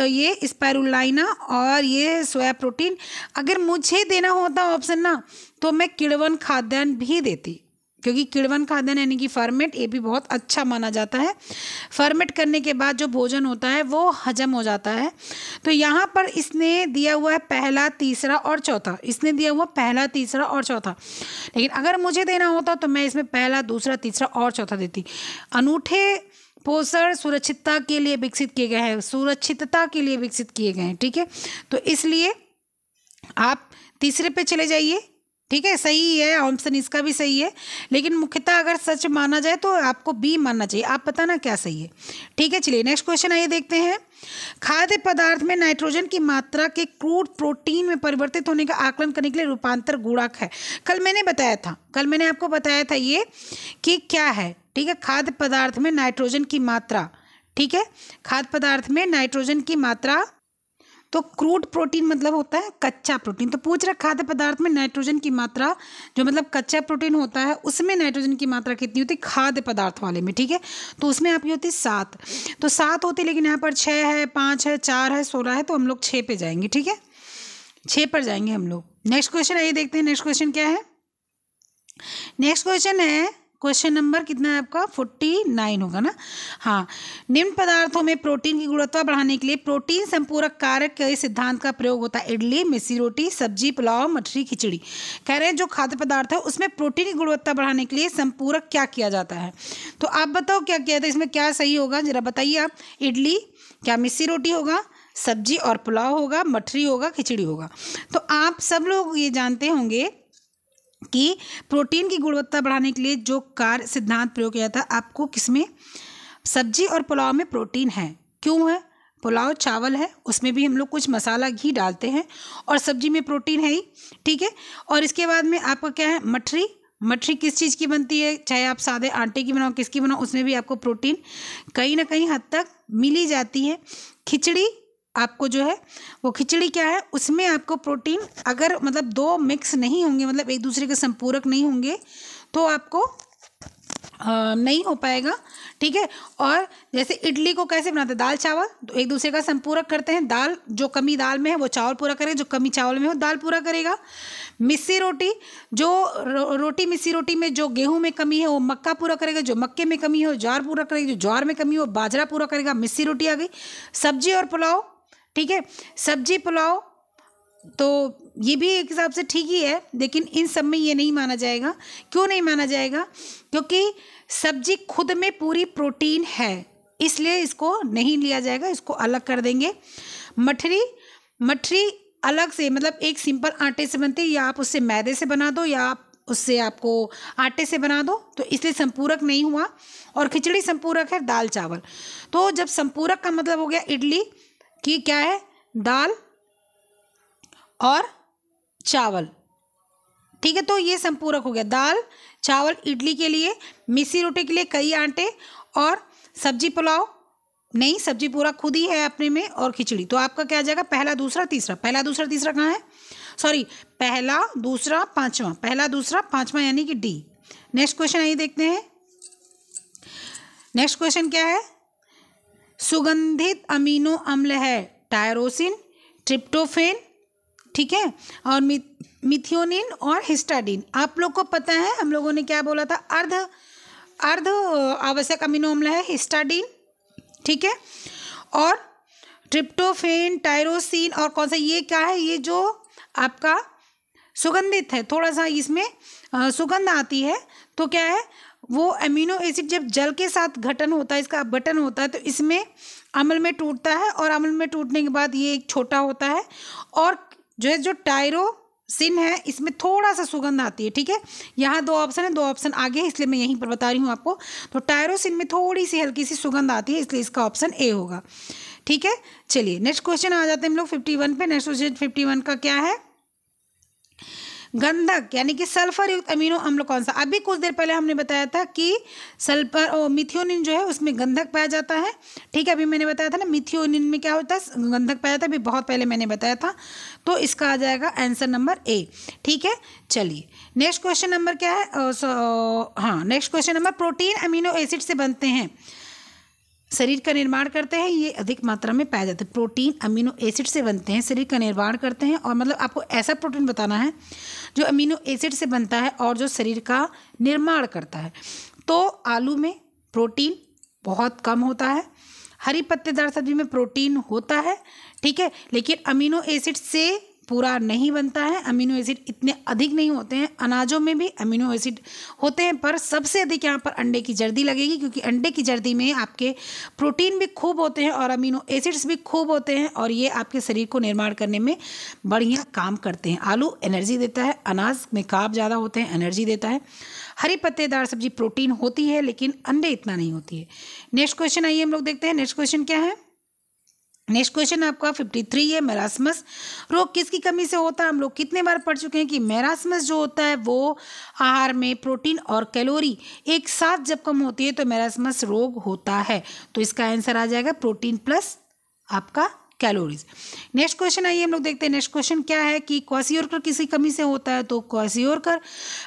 ये स्पाइरुलाइना और ये सोया प्रोटीन। अगर मुझे देना होता ऑप्शन ना, तो मैं किण्वन खाद्यान्न भी देती, क्योंकि किण्वन खाद्यान्न यानी कि फर्मेंट, ये भी बहुत अच्छा माना जाता है। फर्मेंट करने के बाद जो भोजन होता है वो हजम हो जाता है। तो यहाँ पर इसने दिया हुआ है पहला, तीसरा और चौथा, इसने दिया हुआ पहला, तीसरा और चौथा, लेकिन अगर मुझे देना होता तो मैं इसमें पहला, दूसरा, तीसरा और चौथा देती। अनूठे पोषण सुरक्षितता के लिए विकसित किए गए हैं, सुरक्षितता के लिए विकसित किए गए हैं। ठीक है, तो इसलिए आप तीसरे पे चले जाइए। ठीक है, सही है, ऑप्शन इसका भी सही है, लेकिन मुख्यतः अगर सच माना जाए तो आपको बी मानना चाहिए। आप बताना क्या सही है। ठीक है, चलिए नेक्स्ट क्वेश्चन आइए देखते हैं। खाद्य पदार्थ में नाइट्रोजन की मात्रा के क्रूड प्रोटीन में परिवर्तित होने का आकलन करने के लिए रूपांतर गुणक है। कल मैंने बताया था, कल मैंने आपको बताया था ये कि क्या है। ठीक है, खाद्य पदार्थ में नाइट्रोजन की मात्रा, ठीक है, खाद्य पदार्थ में नाइट्रोजन की मात्रा, तो क्रूड प्रोटीन मतलब होता है कच्चा प्रोटीन। तो पूछ रहा खाद्य पदार्थ में नाइट्रोजन की मात्रा, जो मतलब कच्चा प्रोटीन होता है उसमें नाइट्रोजन की मात्रा कितनी होती है खाद्य पदार्थ वाले में। ठीक है, तो उसमें आपकी होती है 7, तो 7 होती है, लेकिन यहाँ पर 6 है, 5 है, 4 है, 16 है, तो हम लोग 6 पे जाएंगे। ठीक है, 6 पर जाएंगे हम लोग। नेक्स्ट क्वेश्चन आइए देखते हैं। नेक्स्ट क्वेश्चन क्या है? नेक्स्ट क्वेश्चन है, क्वेश्चन नंबर कितना है आपका? 49 होगा ना। हाँ, निम्न पदार्थों में प्रोटीन की गुणवत्ता बढ़ाने के लिए प्रोटीन संपूरक कारक के सिद्धांत का प्रयोग होता है। इडली, मिस्सी रोटी, सब्जी, पुलाव, मठरी, खिचड़ी। कह रहे हैं जो खाद्य पदार्थ है उसमें प्रोटीन की गुणवत्ता बढ़ाने के लिए संपूरक क्या किया जाता है। तो आप बताओ क्या किया था, इसमें क्या सही होगा जरा बताइए आप। इडली, क्या मिस्सी रोटी होगा, सब्जी और पुलाव होगा, मठरी होगा, खिचड़ी होगा। तो आप सब लोग ये जानते होंगे कि प्रोटीन की गुणवत्ता बढ़ाने के लिए जो कार्य सिद्धांत प्रयोग किया था, आपको किसमें? सब्जी और पुलाव में प्रोटीन है। क्यों है? पुलाव चावल है, उसमें भी हम लोग कुछ मसाला घी डालते हैं, और सब्जी में प्रोटीन है ही। ठीक है, और इसके बाद में आपका क्या है? मठरी। मठरी किस चीज़ की बनती है? चाहे आप सादे आटे की बनाओ, किसकी बनाओ, उसमें भी आपको प्रोटीन कहीं ना कहीं हद तक मिल ही जाती है। खिचड़ी आपको जो है वो खिचड़ी क्या है, उसमें आपको प्रोटीन अगर मतलब 2 मिक्स नहीं होंगे, मतलब एक दूसरे के संपूरक नहीं होंगे, तो आपको नहीं हो पाएगा, ठीक है। और जैसे इडली को कैसे बनाते हैं, दाल चावल, तो एक दूसरे का संपूरक करते हैं। दाल, जो कमी दाल में है वो चावल पूरा करेगा, जो कमी चावल में है वो दाल पूरा करेगा। मिस्सी रोटी, जो रोटी मिस्सी रोटी में जो गेहूं में कमी है वो मक्का पूरा करेगा, जो मक्के में कमी है वो ज्वार पूरा करेगा, जो ज्वार में कमी है वो बाजरा पूरा करेगा। मिस्सी रोटी आ गई। सब्जी और पुलाव, ठीक है, सब्जी पुलाव तो ये भी एक हिसाब से ठीक ही है, लेकिन इन सब में ये नहीं माना जाएगा। क्यों नहीं माना जाएगा? क्योंकि सब्जी खुद में पूरी प्रोटीन है, इसलिए इसको नहीं लिया जाएगा, इसको अलग कर देंगे। मठरी, मठरी अलग से, मतलब एक सिंपल आटे से बनती है, या आप उससे मैदे से बना दो या आप उससे आपको आटे से बना दो, तो इसलिए संपूरक नहीं हुआ। और खिचड़ी संपूरक है दाल चावल। तो जब संपूरक का मतलब हो गया इडली की क्या है, दाल और चावल, ठीक है, तो ये संपूरक हो गया। दाल चावल इडली के लिए, मिस्सी रोटी के लिए कई आटे, और सब्जी पुलाव नहीं, सब्जी पूरा खुद ही है अपने में, और खिचड़ी। तो आपका क्या आ जाएगा, पहला दूसरा तीसरा। पहला दूसरा तीसरा कहाँ है, सॉरी, पहला दूसरा पांचवा, पहला दूसरा पांचवा यानी कि डी। नेक्स्ट क्वेश्चन आइए देखते हैं। नेक्स्ट क्वेश्चन क्या है, सुगंधित अमीनो अम्ल है टायरोसिन, ट्रिप्टोफेन, ठीक है, और मिथियोनिन और हिस्टाडीन। आप लोग को पता है हम लोगों ने क्या बोला था, अर्ध आवश्यक अमीनो अम्ल है हिस्टाडीन, ठीक है, और ट्रिप्टोफेन, टायरोसिन और कौन सा, ये क्या है, ये जो आपका सुगंधित है, थोड़ा सा इसमें सुगंध आती है, तो क्या है वो अमीनो एसिड जब जल के साथ घटन होता है, इसका अपघटन होता है, तो इसमें अम्ल में टूटता है, और अम्ल में टूटने के बाद ये एक छोटा होता है, और जो है जो टायरोसिन है इसमें थोड़ा सा सुगंध आती है, ठीक है। यहाँ दो ऑप्शन है, दो ऑप्शन आगे है, इसलिए मैं यहीं पर बता रही हूँ आपको। तो टायरोसिन में थोड़ी सी हल्की सी सुगंध आती है, इसलिए इसका ऑप्शन ए होगा, ठीक है। चलिए नेक्स्ट क्वेश्चन आ जाते हैं हम लोग 51 पे। नेक्स्ट क्वेश्चन 51 का क्या है, गंधक यानी कि सल्फर युक्त अमीनो अम्ल कौन सा। अभी कुछ देर पहले हमने बताया था कि सल्फर और मिथियोनिन जो है उसमें गंधक पाया जाता है, ठीक है। अभी मैंने बताया था ना मिथियोनिन में क्या होता है, गंधक पाया जाता है, अभी बहुत पहले मैंने बताया था। तो इसका आ जाएगा आंसर नंबर ए, ठीक है। चलिए नेक्स्ट क्वेश्चन नंबर क्या है, हाँ next question number, protein amino acid से बनते हैं, शरीर का निर्माण करते हैं, ये अधिक मात्रा में पाया जाता है। प्रोटीन अमीनो एसिड से बनते हैं, शरीर का निर्माण करते हैं, और मतलब आपको ऐसा प्रोटीन बताना है जो अमीनो एसिड से बनता है और जो शरीर का निर्माण करता है। तो आलू में प्रोटीन बहुत कम होता है, हरी पत्तेदार सब्जी में प्रोटीन होता है, ठीक है, लेकिन अमीनो एसिड से पूरा नहीं बनता है, अमीनो एसिड इतने अधिक नहीं होते हैं। अनाजों में भी अमीनो एसिड होते हैं, पर सबसे अधिक यहाँ पर अंडे की जर्दी लगेगी, क्योंकि अंडे की जर्दी में आपके प्रोटीन भी खूब होते हैं और अमीनो एसिड्स भी खूब होते हैं, और ये आपके शरीर को निर्माण करने में बढ़िया काम करते हैं। आलू एनर्जी देता है, अनाज में कार्ब ज़्यादा होते हैं, एनर्जी देता है। हरी पत्तेदार सब्जी प्रोटीन होती है, लेकिन अंडे इतना नहीं होती है। नेक्स्ट क्वेश्चन आइए हम लोग देखते हैं। नेक्स्ट क्वेश्चन क्या है, नेक्स्ट क्वेश्चन आपका 53 है, मेरास्मस रोग किसकी कमी से होता है। हम लोग कितने बार पढ़ चुके हैं कि मेरास्मस जो होता है वो आहार में प्रोटीन और कैलोरी एक साथ जब कम होती है तो मेरास्मस रोग होता है। तो इसका आंसर आ जाएगा प्रोटीन प्लस आपका कैलोरीज। नेक्स्ट क्वेश्चन आइए हम लोग देखते हैं। नेक्स्ट क्वेश्चन क्या है कि क्वासियोरकर किसी कमी से होता है, तो क्वासियोरकर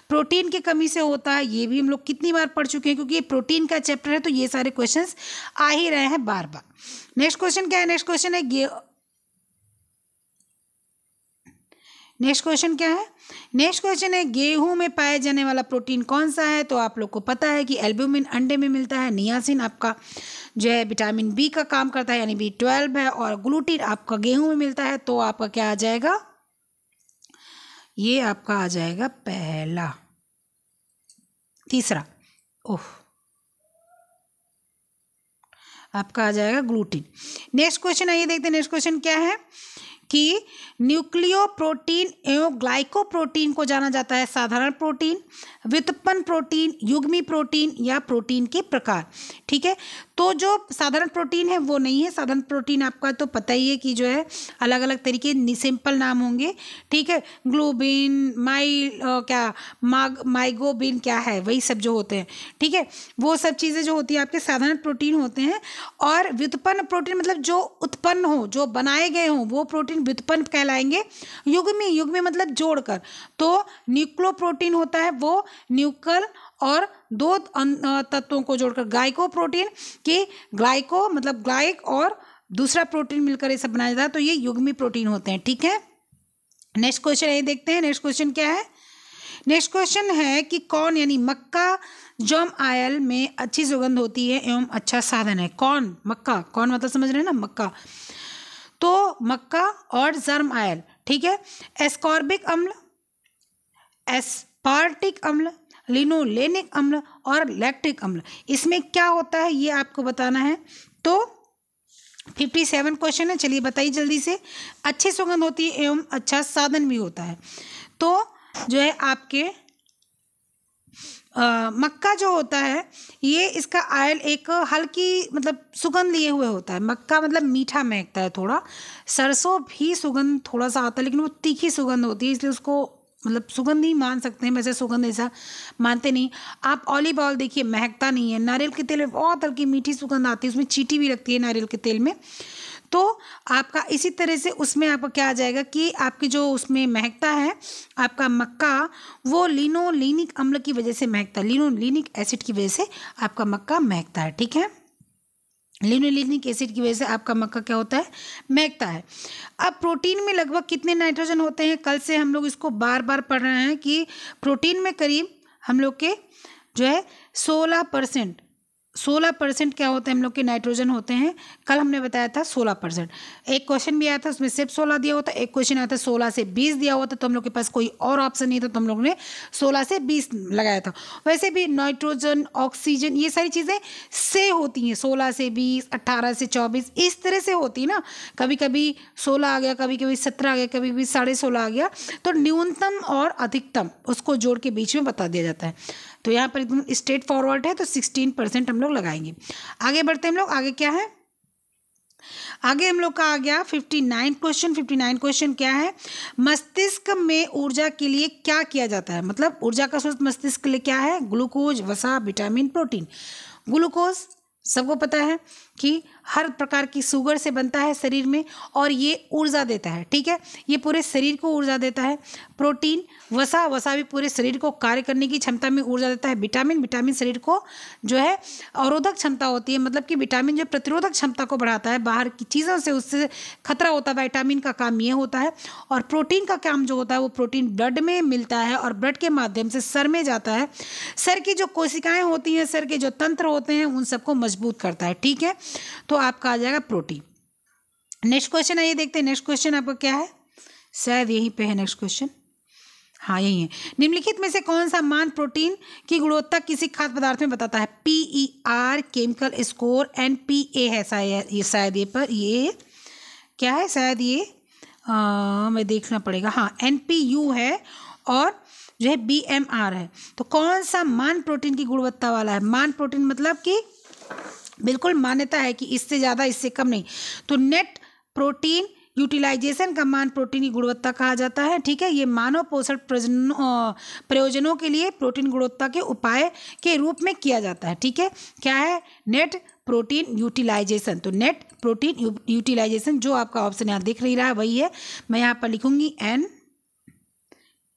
प्रोटीन की कमी से होता है। ये भी हम लोग कितनी बार पढ़ चुके हैं, क्योंकि ये प्रोटीन का चैप्टर है, तो ये सारे क्वेश्चंस आ ही रहे हैं बार बार। नेक्स्ट क्वेश्चन क्या है, नेक्स्ट क्वेश्चन है नेक्स्ट क्वेश्चन क्या है, नेक्स्ट क्वेश्चन है गेहूं में पाए जाने वाला प्रोटीन कौन सा है। तो आप लोग को पता है कि एल्ब्यूमिन अंडे में मिलता है, नियासिन आपका जो है विटामिन बी का काम करता है यानी B12 है, और ग्लूटीन आपका गेहूं में मिलता है। तो आपका क्या आ जाएगा, ये आपका आ जाएगा पहला, तीसरा, आपका आ जाएगा ग्लूटीन। नेक्स्ट क्वेश्चन आइए देखते हैं। नेक्स्ट क्वेश्चन क्या है कि न्यूक्लियोप्रोटीन एवं ग्लाइकोप्रोटीन को जाना जाता है साधारण प्रोटीन, व्युत्पन्न प्रोटीन, युग्मी प्रोटीन या प्रोटीन के प्रकार, ठीक है। तो जो साधारण प्रोटीन है वो नहीं है, साधारण प्रोटीन आपका तो पता ही है कि जो है अलग अलग तरीके सिंपल नाम होंगे, ठीक है, ग्लोबिन, माइगोबिन क्या है, वही सब जो होते हैं, ठीक है, वो सब चीज़ें जो होती है आपके साधारण प्रोटीन होते हैं। और व्युत्पन्न प्रोटीन मतलब जो उत्पन्न हो, जो बनाए गए हों, वो प्रोटीन व्युत्पन्न कहलाएंगे। युग्मी, युग्मी मतलब जोड़कर। तो न्यूक्लियोप्रोटीन होता है वो न्यूक्ल और दो तत्वों को जोड़कर ग्लाइको प्रोटीन की ग्लाइको मतलब ग्लाइक और दूसरा प्रोटीन मिलकर ये सब बनाया जाता है, तो ये युग्मी प्रोटीन होते हैं। ठीक है, नेक्स्ट क्वेश्चन ये देखते हैं। नेक्स्ट क्वेश्चन क्या है? नेक्स्ट क्वेश्चन है कि कौन यानी मक्का जॉम आयल में अच्छी सुगंध होती है एवं अच्छा साधन है। कौन? मक्का, कौन मतलब समझ रहे हैं ना, मक्का। तो मक्का और जर्म आयल, ठीक है। एस्कॉर्बिक अम्ल, एस्पार्टिक अम्ल, लिनोलेनिक अम्ल और लैक्टिक अम्ल, इसमें क्या होता है ये आपको बताना है। तो 57 क्वेश्चन है, चलिए बताइए जल्दी से। अच्छी सुगंध होती है एवं अच्छा साधन भी होता है। तो जो है आपके मक्का जो होता है ये इसका आयल एक हल्की मतलब सुगंध लिए हुए होता है। मक्का मतलब मीठा महकता है थोड़ा, सरसों भी सुगंध थोड़ा सा आता है लेकिन वो तीखी सुगंध होती है, इसलिए उसको मतलब सुगंध ही मान सकते हैं, वैसे सुगंध ऐसा मानते नहीं। आप ऑलिव ऑयल देखिए, महकता नहीं है। नारियल के तेल में बहुत हल्की मीठी सुगंध आती है, उसमें चींटी भी लगती है नारियल के तेल में। तो आपका इसी तरह से उसमें आपका क्या आ जाएगा कि आपकी जो उसमें महकता है आपका मक्का, वो लिनोलेनिक अम्ल की वजह से महकता है, लिनोलेनिक एसिड की वजह से आपका मक्का महकता है। ठीक है, लिनोलेनिक एसिड की वजह से आपका मक्का क्या होता है? महकता है। अब प्रोटीन में लगभग कितने नाइट्रोजन होते हैं? कल से हम लोग इसको बार बार पढ़ रहे हैं कि प्रोटीन में करीब हम लोग के जो है 16% क्या होता है हम लोग के नाइट्रोजन होते हैं। कल हमने बताया था 16%। एक क्वेश्चन भी आया था उसमें सिर्फ 16 दिया होता, एक क्वेश्चन आया था 16 से 20 दिया होता, तो हम लोग के पास कोई और ऑप्शन नहीं था तो हम लोग ने 16 से 20 लगाया था। वैसे भी नाइट्रोजन, ऑक्सीजन, ये सारी चीज़ें से होती हैं, 16 से 20, 18 से 24, इस तरह से होती ना। कभी कभी 16 आ गया, कभी कभी 17 आ गया, कभी कभी 16.5 आ गया, तो न्यूनतम और अधिकतम उसको जोड़ के बीच में बता दिया जाता है। तो यहाँ पर एकदम स्ट्रेट फॉरवर्ड है, तो 16% हम लोग लगाएंगे। आगे बढ़ते हैं हम लोग। आगे क्या है? आगे हम लोग का आ गया 59 क्वेश्चन। 59 क्वेश्चन क्या है? मस्तिष्क में ऊर्जा के लिए क्या किया जाता है? मतलब ऊर्जा का स्रोत मस्तिष्क के लिए क्या है? ग्लूकोज, वसा, विटामिन, प्रोटीन। ग्लूकोज सबको पता है कि हर प्रकार की शुगर से बनता है शरीर में और ये ऊर्जा देता है। ठीक है, ये पूरे शरीर को ऊर्जा देता है। प्रोटीन, वसा भी पूरे शरीर को कार्य करने की क्षमता में ऊर्जा देता है। विटामिन शरीर को जो है अवरोधक क्षमता होती है, मतलब कि विटामिन जो प्रतिरोधक क्षमता को बढ़ाता है, बाहर की चीज़ों से उससे खतरा होता है, विटामिन का काम ये होता है। और प्रोटीन का काम जो होता है वो प्रोटीन ब्लड में मिलता है और ब्लड के माध्यम से सर में जाता है। सर की जो कोशिकाएं होती हैं, सर के जो तंत्र होते हैं, उन सबको मजबूत करता है। ठीक है, तो आपका आ जाएगा प्रोटीन। नेक्स्ट क्वेश्चन आइए देखते हैं। नेक्स्ट क्वेश्चन आपका क्या है? शायद यहीं पे है नेक्स्ट क्वेश्चन। हाँ यही है। निम्नलिखित में से कौन सा मान प्रोटीन की गुणवत्ता किसी खाद्य पदार्थ में बताता है? PER केमिकल स्कोर, NPA है शायद ये पर ये क्या है? शायद ये मैं देखना पड़ेगा। हाँ NPU है और जो है BMR है। तो कौन सा मान प्रोटीन की गुणवत्ता वाला है? मान प्रोटीन मतलब कि बिल्कुल मान्यता है कि इससे ज़्यादा इससे कम नहीं। तो नेट प्रोटीन यूटिलाइजेशन का मान प्रोटीन की गुणवत्ता कहा जाता है। ठीक है, ये मानव पोषण प्रयोजनों के लिए प्रोटीन गुणवत्ता के उपाय के रूप में किया जाता है। ठीक है, क्या है? Net protein utilisation. तो नेट प्रोटीन यूटिलाइजेशन जो आपका ऑप्शन यहाँ दिख नहीं रहा है वही है। मैं यहाँ पर लिखूंगी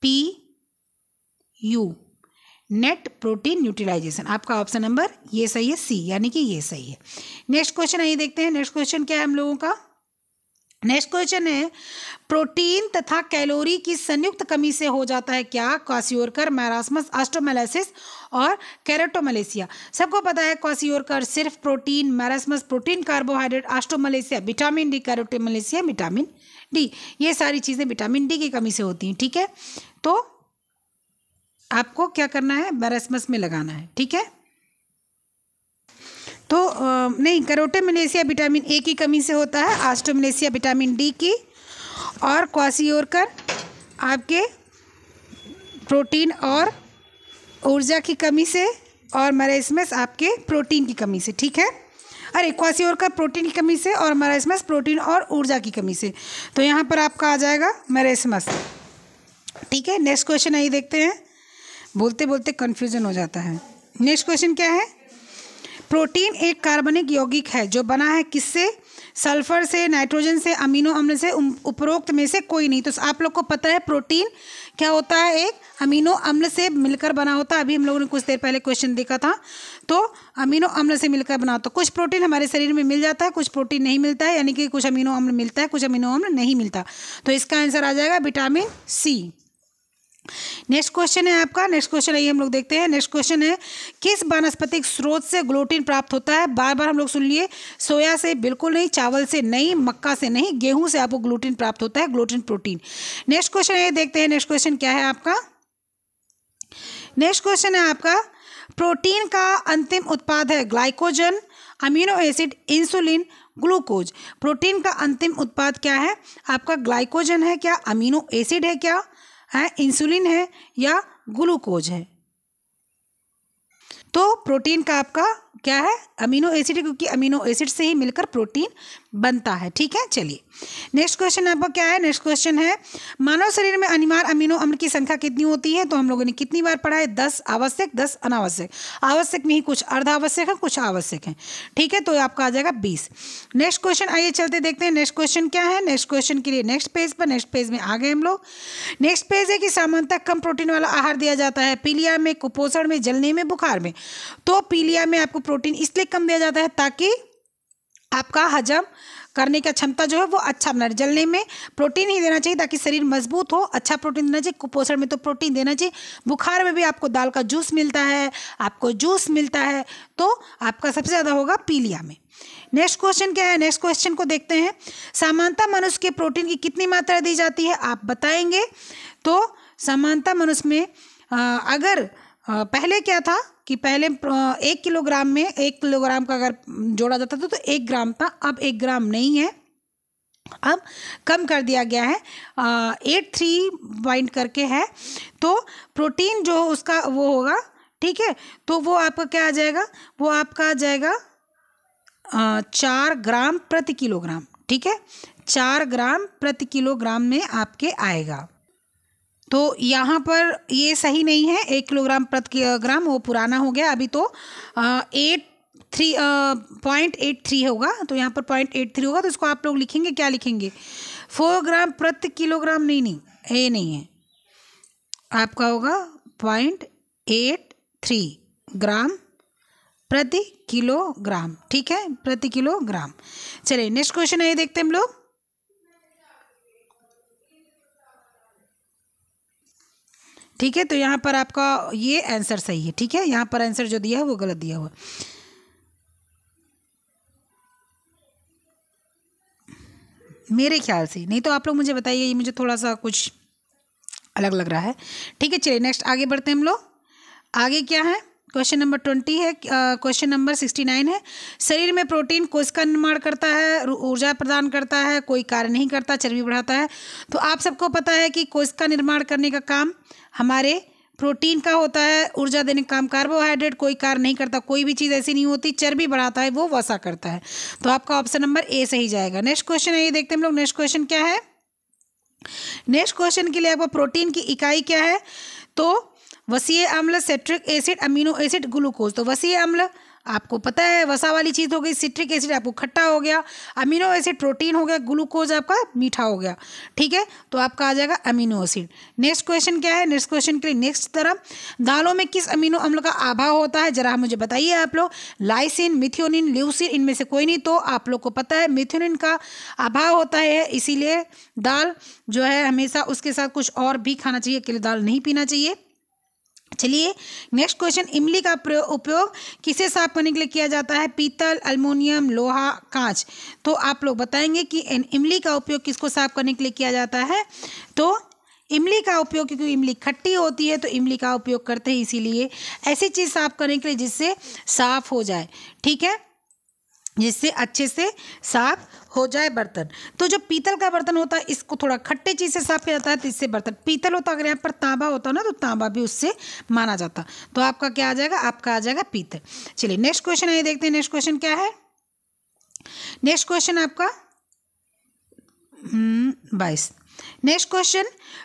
NPU, नेट प्रोटीन यूटिलाइजेशन। आपका ऑप्शन नंबर ये सही है, C, यानी कि ये सही है। नेक्स्ट क्वेश्चन आइए देखते हैं। नेक्स्ट क्वेश्चन क्या है हम लोगों का? नेक्स्ट क्वेश्चन है प्रोटीन तथा कैलोरी की संयुक्त कमी से हो जाता है क्या? क्वाशियोरकर, मैरास्मस, ऑस्टोमेलाइसिस और केराटोमेलेसिया। सबको पता है क्वाशियोरकर सिर्फ protein, marasmus protein carbohydrate, osteomalacia vitamin D, keratomalacia vitamin D. ये सारी चीज़ें विटामिन डी की कमी से होती हैं। ठीक है, तो आपको क्या करना है? मैरास्मस में लगाना है। ठीक है, तो नहीं, कैरोटोमेलेसिया विटामिन ए की कमी से होता है, ऑस्टोमेलेसिया विटामिन डी की, और क्वाशियोरकर आपके प्रोटीन और ऊर्जा की कमी से, और मैरास्मस आपके प्रोटीन की कमी से। ठीक है, अरे क्वाशियोरकर प्रोटीन की कमी से और मैरास्मस प्रोटीन और ऊर्जा की कमी से। तो यहाँ पर आपका आ जाएगा मैरास्मस। ठीक है, नेक्स्ट क्वेश्चन आइए देखते हैं। बोलते बोलते कन्फ्यूजन हो जाता है। नेक्स्ट क्वेश्चन क्या है? प्रोटीन एक कार्बनिक यौगिक है जो बना है किससे? सल्फर से, नाइट्रोजन से, अमीनो अम्ल से, उपरोक्त में से कोई नहीं। तो आप लोग को पता है प्रोटीन क्या होता है, एक अमीनो अम्ल से मिलकर बना होता है। अभी हम लोगों ने कुछ देर पहले क्वेश्चन देखा था। तो अमीनो अम्ल से मिलकर बना होता है। कुछ प्रोटीन हमारे शरीर में मिल जाता है, कुछ प्रोटीन नहीं मिलता है, यानी कि कुछ अमीनो अम्ल मिलता है, कुछ अमीनो अम्ल नहीं मिलता। तो इसका आंसर आ जाएगा विटामिन सी। नेक्स्ट क्वेश्चन है आपका, नेक्स्ट क्वेश्चन आइए हम लोग देखते हैं। नेक्स्ट क्वेश्चन है, किस वानस्पतिक स्रोत से ग्लूटीन प्राप्त होता है? बार बार हम लोग सुन लिए, सोया से बिल्कुल नहीं, चावल से नहीं, मक्का से नहीं, गेहूं से आपको ग्लूटीन प्राप्त होता है, ग्लूटीन प्रोटीन। नेक्स्ट क्वेश्चन ये देखते हैं। नेक्स्ट क्वेश्चन क्या है आपका? नेक्स्ट क्वेश्चन है आपका, प्रोटीन का अंतिम उत्पाद है glycogen, amino acid, insulin, glucose. Protein का अंतिम उत्पाद क्या है आपका? ग्लाइकोजन है क्या, अमीनो एसिड है क्या, है इंसुलिन है, या ग्लूकोज है? तो प्रोटीन का आपका क्या है? अमीनो एसिड, क्योंकि अमीनो एसिड से ही मिलकर प्रोटीन बनता है। ठीक है, चलिए नेक्स्ट क्वेश्चन आपका क्या है? नेक्स्ट क्वेश्चन है, मानव शरीर में अनिवार्य अमीनो अम्ल की संख्या कितनी होती है? तो हम लोगों ने कितनी बार पढ़ा है? 10 आवश्यक, 10 अनावश्यक। आवश्यक में ही कुछ अर्ध आवश्यक है, कुछ आवश्यक है। ठीक है, तो आपका आ जाएगा 20। नेक्स्ट क्वेश्चन आइए चलते देखते हैं। नेक्स्ट क्वेश्चन क्या है? नेक्स्ट क्वेश्चन के लिए नेक्स्ट पेज पर, नेक्स्ट पेज में आ गए हम लोग। नेक्स्ट पेज है कि सामान्यतः कम प्रोटीन वाला आहार दिया जाता है पीलिया में, कुपोषण में, जलने में, बुखार में। तो पीलिया में आपको प्रोटीन इसलिए कम दिया जाता है ताकि आपका हजम करने का क्षमता जो है वो अच्छा बना रहे। जलने में प्रोटीन ही देना चाहिए ताकि शरीर मजबूत हो, अच्छा प्रोटीन देना चाहिए। कुपोषण में तो प्रोटीन देना चाहिए। बुखार में भी आपको दाल का जूस मिलता है, आपको जूस मिलता है, तो आपका सबसे ज़्यादा होगा पीलिया में। नेक्स्ट क्वेश्चन क्या है? नेक्स्ट क्वेश्चन को देखते हैं। सामान्यतः मनुष्य के प्रोटीन की कितनी मात्रा दी जाती है आप बताएंगे? तो सामान्यतः मनुष्य में अगर पहले क्या था कि पहले 1 किलोग्राम में 1 किलोग्राम का अगर जोड़ा जाता था तो 1 ग्राम था, अब 1 ग्राम नहीं है, अब कम कर दिया गया है, 83 पॉइंट करके है। तो प्रोटीन जो उसका वो होगा, ठीक है, तो वो आपका क्या आ जाएगा? वो आपका आ जाएगा 4 ग्राम प्रति किलोग्राम। ठीक है, 4 ग्राम प्रति किलोग्राम में आपके आएगा। तो यहाँ पर ये सही नहीं है, 1 किलोग्राम प्रति किलोग्राम वो पुराना हो गया। अभी तो 0.83 होगा, तो यहाँ पर 0.83 होगा। तो इसको आप लोग लिखेंगे, क्या लिखेंगे? 4 ग्राम प्रति किलोग्राम, नहीं, ये नहीं है, आपका होगा 0.83 ग्राम प्रति किलोग्राम। ठीक है, प्रति किलोग्राम। चलिए नेक्स्ट क्वेश्चन है, ये देखते हैं हम लोग। ठीक है, तो यहाँ पर आपका ये आंसर सही है। ठीक है, यहाँ पर आंसर जो दिया है वो गलत दिया हुआ। मेरे ख्याल से, नहीं तो आप लोग मुझे बताइए, ये मुझे थोड़ा सा कुछ अलग लग रहा है। ठीक है, चलिए नेक्स्ट आगे बढ़ते हैं हम लोग। आगे क्या है? क्वेश्चन नंबर 20 है। क्वेश्चन नंबर 69 है, शरीर में प्रोटीन कोशिका निर्माण करता है, ऊर्जा प्रदान करता है, कोई कार्य नहीं करता, चर्बी बढ़ाता है। तो आप सबको पता है कि कोशिका निर्माण करने का काम हमारे प्रोटीन का होता है, ऊर्जा देने का काम कार्बोहाइड्रेट, कोई कार्य नहीं करता, कोई भी चीज़ ऐसी नहीं होती, चर्बी बढ़ाता है वो वसा करता है। तो आपका ऑप्शन नंबर ए सही जाएगा। नेक्स्ट क्वेश्चन है, ये देखते हैं हम लोग। नेक्स्ट क्वेश्चन क्या है? नेक्स्ट क्वेश्चन के लिए आपको प्रोटीन की इकाई क्या है? तो वसीय अम्ल, citric acid, amino acid, glucose. तो वसीय अम्ल आपको पता है वसा वाली चीज़ हो गई, सिट्रिक एसिड आपको खट्टा हो गया, अमीनो एसिड प्रोटीन हो गया, ग्लूकोज आपका मीठा हो गया। ठीक है, तो आपका आ जाएगा अमीनो एसिड। नेक्स्ट क्वेश्चन क्या है? नेक्स्ट क्वेश्चन के लिए नेक्स्ट तरफ, दालों में किस अमीनो अम्ल का अभाव होता है? जरा मुझे बताइए आप लोग। लाइसिन, मिथ्योनिन, ल्यूसिन, इनमें से कोई नहीं। तो आप लोग को पता है मिथ्योनिन का अभाव होता है, इसीलिए दाल जो है हमेशा उसके साथ कुछ और भी खाना चाहिए, अकेले दाल नहीं पीना चाहिए। चलिए नेक्स्ट क्वेश्चन, इमली का उपयोग किसे साफ करने के लिए किया जाता है? पीतल, अल्युमिनियम, लोहा, कांच। तो आप लोग बताएंगे कि इमली का उपयोग किसको साफ करने के लिए किया जाता है? तो इमली का उपयोग, क्योंकि इमली खट्टी होती है तो इमली का उपयोग करते हैं, इसीलिए ऐसी चीज़ साफ करने के लिए जिससे साफ हो जाए। ठीक है, जिससे अच्छे से साफ हो जाए बर्तन। तो जो पीतल का बर्तन होता है इसको थोड़ा खट्टे चीज़ से साफ किया जाता है, तो इससे बर्तन पीतल होता है। अगर यहाँ पर तांबा होता ना तो तांबा भी उससे माना जाता। तो आपका क्या आ जाएगा? आपका आ जाएगा पीतल। चलिए नेक्स्ट क्वेश्चन है, ये देखते हैं। नेक्स्ट क्वेश्चन क्या है? नेक्स्ट क्वेश्चन आपका 22। नेक्स्ट क्वेश्चन,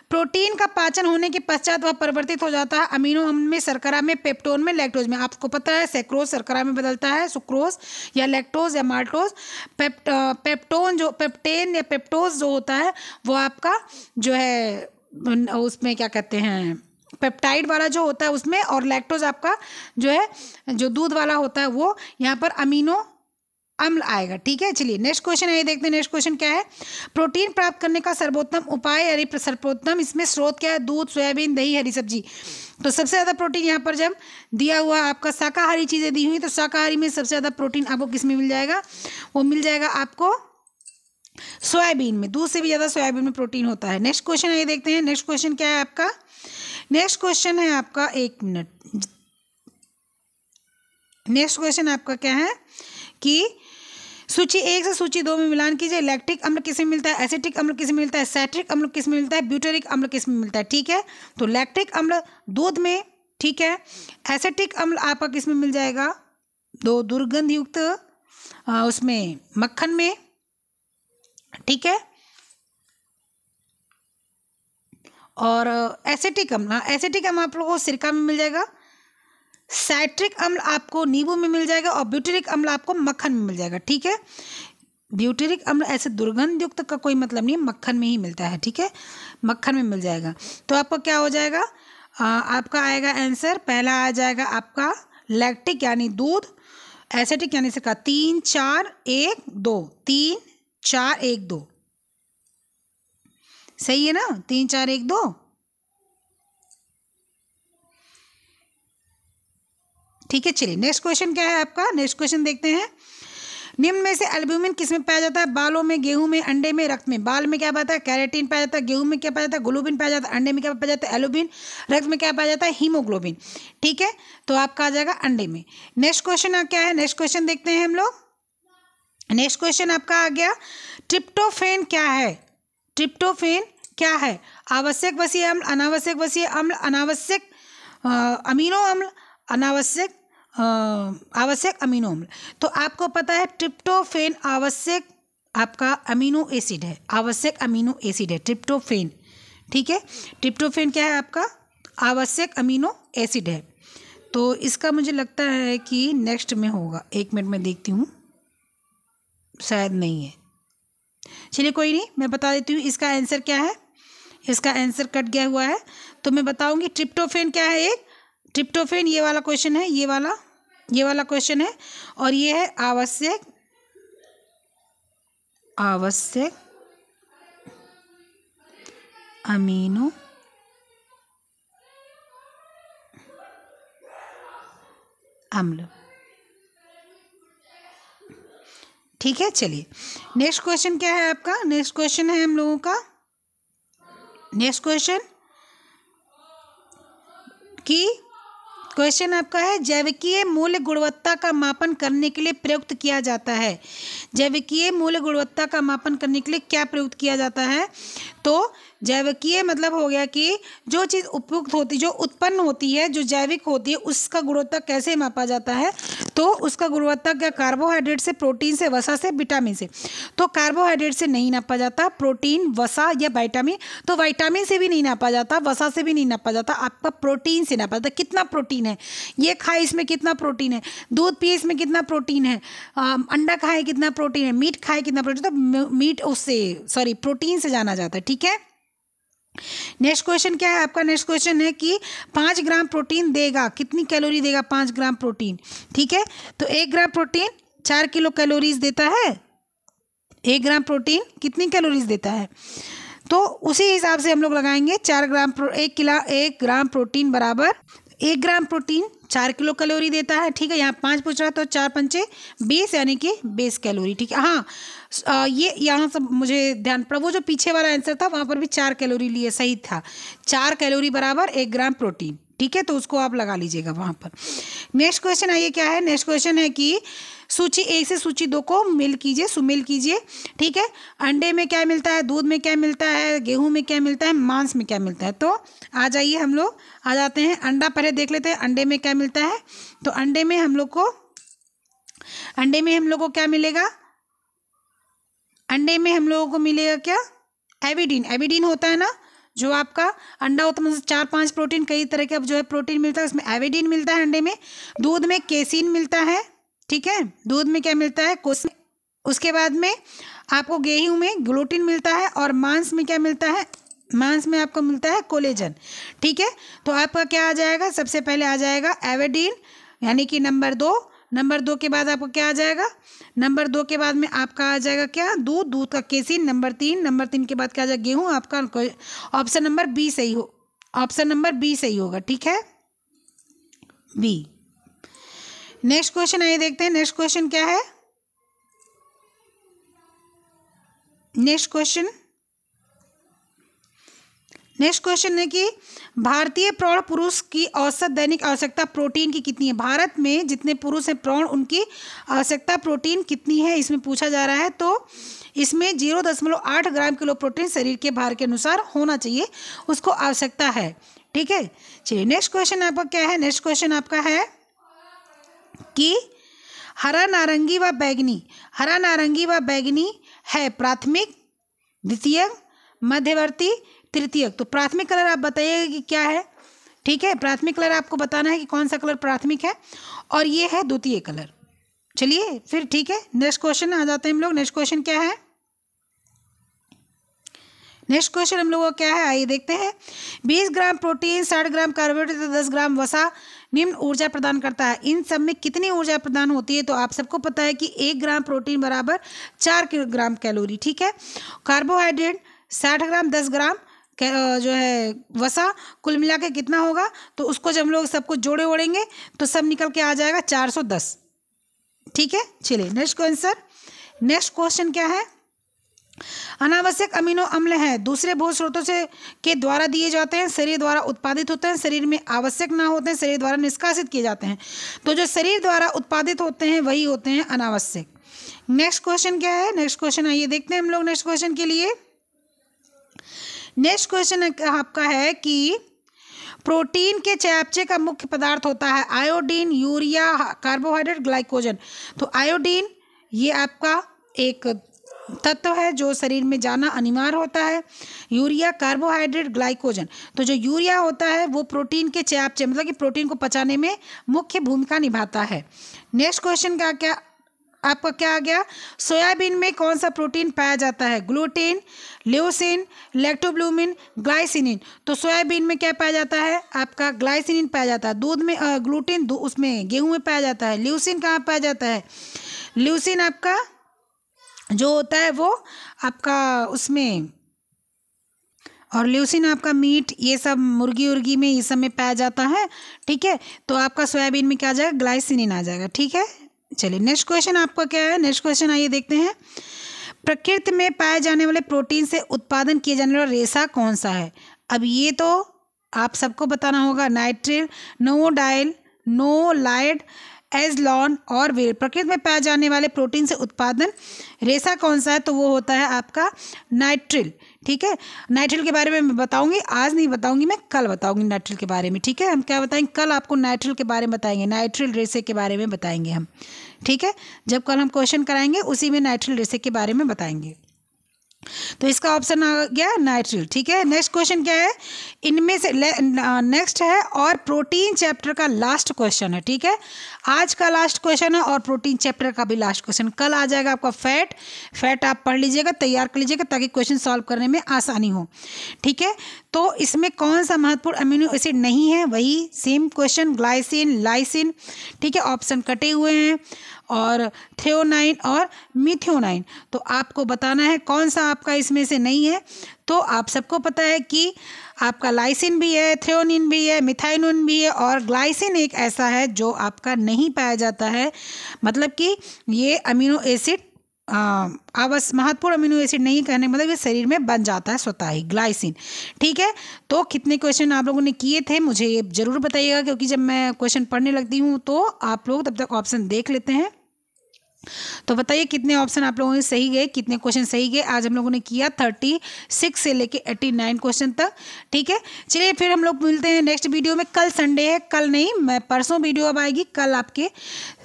प्रोटीन का पाचन होने के पश्चात वह परिवर्तित हो जाता है अमीनो अम्ल में, शर्करा में, पेप्टोन में, लैक्टोज में। आपको पता है सेक्रोज शर्करा में बदलता है, सुक्रोज या लैक्टोज या माल्टोज। पेप्टोन जो पेप्टेन या पेप्टोज जो होता है वो आपका जो है उसमें क्या कहते हैं पेप्टाइड वाला जो होता है उसमें, और लैक्टोज आपका जो है जो दूध वाला होता है वो यहाँ पर अमीनो अम्ल आएगा। ठीक है, चलिए नेक्स्ट क्वेश्चन है, देखते हैं नेक्स्ट क्वेश्चन क्या है। प्रोटीन प्राप्त करने का सर्वोत्तम उपाय यानी सर्वोत्तम इसमें स्रोत क्या है? दूध, सोयाबीन, दही, हरी सब्जी। तो सबसे ज़्यादा प्रोटीन यहाँ पर जब दिया हुआ आपका शाकाहारी चीज़ें दी हुई, तो शाकाहारी में सबसे ज़्यादा प्रोटीन आपको किस में मिल जाएगा? वो मिल जाएगा आपको सोयाबीन में। दूध से भी ज़्यादा सोयाबीन में प्रोटीन होता है। नेक्स्ट क्वेश्चन है, देखते हैं नेक्स्ट क्वेश्चन क्या है आपका। नेक्स्ट क्वेश्चन है आपका, एक मिनट, नेक्स्ट क्वेश्चन आपका क्या है कि सूची 1 से सूची 2 में मिलान कीजिए। लैक्टिक अम्ल किस में मिलता है? एसिटिक अम्ल किस में मिलता है? साइट्रिक अम्ल किस में मिलता है? ब्यूटेरिक अम्ल किस में मिलता है? ठीक है, तो लैक्टिक अम्ल दूध में, ठीक है। एसिटिक अम्ल आपका किस में मिल जाएगा? दो दुर्गंध युक्त उसमें मक्खन में, ठीक है। और एसिटिक अम्ल, एसिटिक अम्ल आप लोगों को सिरका में मिल जाएगा। साइट्रिक अम्ल आपको नींबू में मिल जाएगा और ब्यूटेरिक अम्ल आपको मक्खन में मिल जाएगा। ठीक है, ब्यूटेरिक अम्ल ऐसे दुर्गंध युक्त का कोई मतलब नहीं, मक्खन में ही मिलता है। ठीक है, मक्खन में मिल जाएगा। तो आपका क्या हो जाएगा? आपका आएगा आंसर, पहला आ जाएगा आपका लैक्टिक यानी दूध, एसिटिक यानी सिरका। 3 4 1 2, 3 4 1 2, सही है ना? 3 4 1 2, ठीक है। चलिए नेक्स्ट क्वेश्चन क्या है आपका। नेक्स्ट क्वेश्चन देखते हैं। निम्न में से एल्ब्यूमिन किस में पाया जाता है? बालों में, गेहूं में, अंडे में, रक्त में। बाल में क्या पाया जाता है? कैरेटीन पाया जाता है। गेहूं में क्या पाया जाता है? ग्लोबिन पाया जाता है। अंडे में क्या पाया जाता है? एल्ब्यूमिन। रक्त में क्या पाया जाता है? हीमोग्लोबिन। ठीक है, तो आपका आ जाएगा अंडे में। नेक्स्ट क्वेश्चन क्या है? नेक्स्ट क्वेश्चन देखते हैं हम लोग। नेक्स्ट क्वेश्चन आपका आ गया, ट्रिप्टोफेन क्या है? ट्रिप्टोफेन क्या है? आवश्यक वसीय अम्ल, अनावश्यक वसीय अम्ल, अनावश्यक अमीनो अम्ल, अनावश्यक आवश्यक अमीनो अम्ल। तो आपको पता है ट्रिप्टोफेन आवश्यक आपका अमीनो एसिड है, आवश्यक अमीनो एसिड है ट्रिप्टोफेन। ठीक है, ट्रिप्टोफेन क्या है आपका? आवश्यक अमीनो एसिड है। तो इसका मुझे लगता है कि नेक्स्ट में होगा, 1 मिनट में देखती हूँ, शायद नहीं है। चलिए कोई नहीं, मैं बता देती हूँ इसका आंसर क्या है। इसका आंसर कट गया हुआ है तो मैं बताऊँगी ट्रिप्टोफेन क्या है। एक ट्रिप्टोफेन ये वाला क्वेश्चन है, ये वाला क्वेश्चन है, और ये है आवश्यक अमीनो अम्ल। ठीक है, चलिए नेक्स्ट क्वेश्चन क्या है आपका। नेक्स्ट क्वेश्चन है हम लोगों का, नेक्स्ट क्वेश्चन की क्वेश्चन आपका है, जैविकीय मूल्य गुणवत्ता का मापन करने के लिए प्रयुक्त किया जाता है। जैविकीय मूल्य गुणवत्ता का मापन करने के लिए क्या प्रयुक्त किया जाता है? तो जैविकीय मतलब हो गया कि जो चीज़ उपयुक्त होती, जो उत्पन्न होती है, जो जैविक होती है, उसका गुणवत्ता कैसे मापा जाता है? तो उसका गुणवत्ता क्या? कार्बोहाइड्रेट से, प्रोटीन से, वसा से, विटामिन से। तो कार्बोहाइड्रेट से नहीं नापा जाता, प्रोटीन, वसा या विटामिन, तो विटामिन से भी नहीं नापा जाता, वसा से भी नहीं नापा जाता, आपका प्रोटीन से नापा जाता। कितना प्रोटीन है, ये खाए इसमें कितना प्रोटीन है, दूध पिए इसमें कितना प्रोटीन है, अंडा खाए कितना प्रोटीन है, मीट खाए कितना प्रोटीन, तो मीट उससे प्रोटीन से जाना जाता है। ठीक है, नेक्स्ट क्वेश्चन क्या है आपका। नेक्स्ट क्वेश्चन है कि 5 ग्राम प्रोटीन देगा, कितनी कैलोरी देगा? 5 ग्राम प्रोटीन। ठीक है, तो 1 ग्राम प्रोटीन 4 किलो कैलोरीज देता है। 1 ग्राम प्रोटीन कितनी कैलोरीज देता है? तो उसी हिसाब से हम लोग लगाएंगे 1 ग्राम प्रोटीन बराबर 1 ग्राम प्रोटीन 4 किलो कैलोरी देता है। ठीक है, यहाँ 5 पूछ रहा है तो 4 पंचे 20 यानी कि 20 कैलोरी। ठीक है, हाँ ये यहाँ सब मुझे ध्यान पड़ा, वो जो पीछे वाला आंसर था वहाँ पर भी 4 कैलोरी लिए, सही था। 4 कैलोरी बराबर 1 ग्राम प्रोटीन। ठीक है, तो उसको आप लगा लीजिएगा वहाँ पर। नेक्स्ट क्वेश्चन आइए क्या है। नेक्स्ट क्वेश्चन है कि सूची 1 से सूची 2 को सुमेल कीजिए। ठीक है, अंडे में क्या मिलता है, दूध में क्या मिलता है, गेहूं में क्या मिलता है, मांस में क्या मिलता है। तो आ जाइए, हम लोग आ जाते हैं। अंडा पहले देख लेते हैं अंडे में क्या मिलता है। तो अंडे में हम लोग को क्या मिलेगा? अंडे में हम लोगों को मिलेगा क्या? एविडीन, एविडीन होता है ना जो आपका अंडा होता है, मतलब 4-5 प्रोटीन, कई तरह के अब जो है प्रोटीन मिलता है, उसमें एविडीन मिलता है अंडे में। दूध में केसिन मिलता है, ठीक है, दूध में क्या मिलता है, कोसिन। उसके बाद में आपको गेहूं में ग्लूटिन मिलता है, और मांस में क्या मिलता है, मांस में आपको मिलता है कोलेजन, ठीक है। तो आपका क्या आ जाएगा, सबसे पहले आ जाएगा एविडीन, यानी कि नंबर 2। नंबर 2 के बाद आपको क्या आ जाएगा, नंबर 2 के बाद में आपका आ जाएगा क्या, दूध, दूध का केसिन। नंबर 3, नंबर 3 के बाद क्या आ जाएगा, गेहूं। आपका ऑप्शन नंबर बी सही हो, ऑप्शन नंबर बी सही होगा, ठीक है, बी। नेक्स्ट क्वेश्चन आइए देखते हैं, नेक्स्ट क्वेश्चन क्या है। नेक्स्ट क्वेश्चन है कि भारतीय प्रौढ़ पुरुष की औसत दैनिक आवश्यकता प्रोटीन की कितनी है। भारत में जितने पुरुष हैं प्रौढ़, उनकी आवश्यकता प्रोटीन कितनी है, इसमें पूछा जा रहा है। तो इसमें 0.8 ग्राम किलो प्रोटीन शरीर के भार के अनुसार होना चाहिए, उसको आवश्यकता है, ठीक है। चलिए नेक्स्ट क्वेश्चन आपका क्या है, नेक्स्ट क्वेश्चन आपका है कि हरा, नारंगी व बैगनी, हरा, नारंगी व बैगनी है प्राथमिक, द्वितीयक, मध्यवर्ती, तृतीयक। तो प्राथमिक कलर आप बताइएगा कि क्या है, ठीक है, प्राथमिक कलर आपको बताना है कि कौन सा कलर प्राथमिक है, और ये है द्वितीय कलर। चलिए फिर ठीक है, नेक्स्ट क्वेश्चन आ जाते हैं हम लोग। नेक्स्ट क्वेश्चन क्या है, नेक्स्ट क्वेश्चन हम लोगों का क्या है, आइए देखते हैं। 20 ग्राम प्रोटीन, 60 ग्राम कार्बोहाइड्रेट, 10 ग्राम वसा निम्न ऊर्जा प्रदान करता है। इन सब में कितनी ऊर्जा प्रदान होती है, तो आप सबको पता है कि 1 ग्राम प्रोटीन बराबर 4 ग्राम कैलोरी, ठीक है। कार्बोहाइड्रेट 60 ग्राम, 10 ग्राम जो है वसा, कुल मिला के कितना होगा, तो उसको जब हम लोग सबको जोड़े ओढ़ेंगे तो सब निकल के आ जाएगा 410, ठीक है। चलिए नेक्स्ट आंसर, नेक्स्ट क्वेश्चन क्या है। अनावश्यक अमीनो अम्ल हैं, दूसरे भोजन स्रोतों से के द्वारा दिए जाते हैं, शरीर द्वारा उत्पादित होते हैं, शरीर में आवश्यक ना होते हैं, शरीर द्वारा निष्कासित किए जाते हैं। तो जो शरीर द्वारा उत्पादित होते हैं वही होते हैं अनावश्यक। नेक्स्ट क्वेश्चन क्या है, नेक्स्ट क्वेश्चन आइए देखते हैं हम लोग। नेक्स्ट क्वेश्चन के लिए नेक्स्ट क्वेश्चन आपका है कि प्रोटीन के चयापचय का मुख्य पदार्थ होता है आयोडीन, यूरिया, कार्बोहाइड्रेट, ग्लाइकोजन। तो आयोडीन ये आपका एक तत्व है जो शरीर में जाना अनिवार्य होता है। Urea, carbohydrate, glycogen. तो जो यूरिया होता है वो प्रोटीन के चयापचय, मतलब कि प्रोटीन को पचाने में मुख्य भूमिका निभाता है। नेक्स्ट क्वेश्चन का क्या आपका क्या आ गया, सोयाबीन में कौन सा प्रोटीन पाया जाता है, ग्लूटेन, ल्यूसिन, लैक्टोब्लूमिन, ग्लाइसिनिन। तो सोयाबीन में क्या पाया जाता है, आपका ग्लाइसिनिन पाया जाता है। दूध में ग्लूटेन उसमें गेहूं में पाया जाता है। ल्यूसिन कहाँ पाया जाता है, ल्यूसिन आपका जो होता है वो आपका उसमें, और ल्यूसिन आपका मीट, ये सब मुर्गी उर्गी में ये सब में पाया जाता है, ठीक है। तो आपका सोयाबीन में क्या आ जाएगा, ग्लाइसिनिन आ जाएगा, ठीक है। चलिए नेक्स्ट क्वेश्चन आपका क्या है, नेक्स्ट क्वेश्चन आइए देखते हैं। प्रकृति में पाए जाने वाले प्रोटीन से उत्पादन किए जाने वाला रेशा कौन सा है। अब ये तो आप सबको बताना होगा, नाइट्रिल, नोडाइल, नोलाइड, एजलॉन और वेल। प्रकृति में पाए जाने वाले प्रोटीन से उत्पादन रेशा कौन सा है, तो वो होता है आपका नाइट्रिल, ठीक है। नाइट्रिल के बारे में मैं बताऊंगी, आज नहीं बताऊंगी, मैं कल बताऊंगी नाइट्रिल के बारे में, ठीक है। हम क्या बताएंगे, कल आपको नाइट्रिल के बारे में बताएंगे, नाइट्रिल रेशे के बारे में बताएंगे हम, ठीक है। जब कल हम क्वेश्चन कराएंगे उसी में नाइट्रिल रेशे के बारे में बताएंगे। तो इसका ऑप्शन आ गया नाइट्रिल, ठीक है। नेक्स्ट क्वेश्चन क्या है, इनमें से नेक्स्ट है और प्रोटीन चैप्टर का लास्ट क्वेश्चन है, ठीक है। आज का लास्ट क्वेश्चन है और प्रोटीन चैप्टर का भी लास्ट क्वेश्चन। कल आ जाएगा आपका फैट आप पढ़ लीजिएगा, तैयार कर लीजिएगा ताकि क्वेश्चन सॉल्व करने में आसानी हो, ठीक है। तो इसमें कौन सा महत्वपूर्ण अमीनो एसिड नहीं है, वही सेम क्वेश्चन, ग्लाइसिन, लाइसिन, ठीक है। ऑप्शन कटे हुए हैं, और थ्रेओनाइन और मिथ्योनाइन। तो आपको बताना है कौन सा आपका इसमें से नहीं है। तो आप सबको पता है कि आपका लाइसिन भी है, थ्रेओनिन भी है, मिथाइनोन भी है, और ग्लाइसिन एक ऐसा है जो आपका नहीं पाया जाता है, मतलब कि ये अमीनो एसिड महत्वपूर्ण अमीनो एसिड नहीं कहने मतलब ये शरीर में बन जाता है स्वतः ही, ग्लाइसिन, ठीक है। तो कितने क्वेश्चन आप लोगों ने किए थे मुझे ये ज़रूर बताइएगा, क्योंकि जब मैं क्वेश्चन पढ़ने लगती हूँ तो आप लोग तब तक ऑप्शन देख लेते हैं। तो बताइए कितने ऑप्शन आप लोगों ने सही गए, कितने क्वेश्चन सही गए। आज हम लोगों ने किया 36 से लेके 89 क्वेश्चन तक, ठीक है। चलिए फिर हम लोग मिलते हैं नेक्स्ट वीडियो में। कल संडे है, कल नहीं मैं परसों वीडियो अब आएगी, कल आपके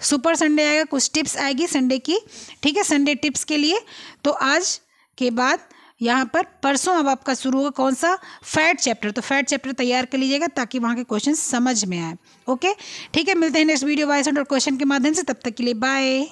सुपर संडे आएगा, कुछ टिप्स आएगी संडे की, ठीक है, संडे टिप्स के लिए। तो आज के बाद यहाँ पर परसों अब आपका शुरू होगा कौन सा, फैट चैप्टर। तो फैट चैप्टर तैयार कर लीजिएगा ताकि वहाँ के क्वेश्चन समझ में आए। ओके ठीक है, मिलते हैं नेक्स्ट वीडियो वाइस और क्वेश्चन के माध्यम से, तब तक के लिए बाय।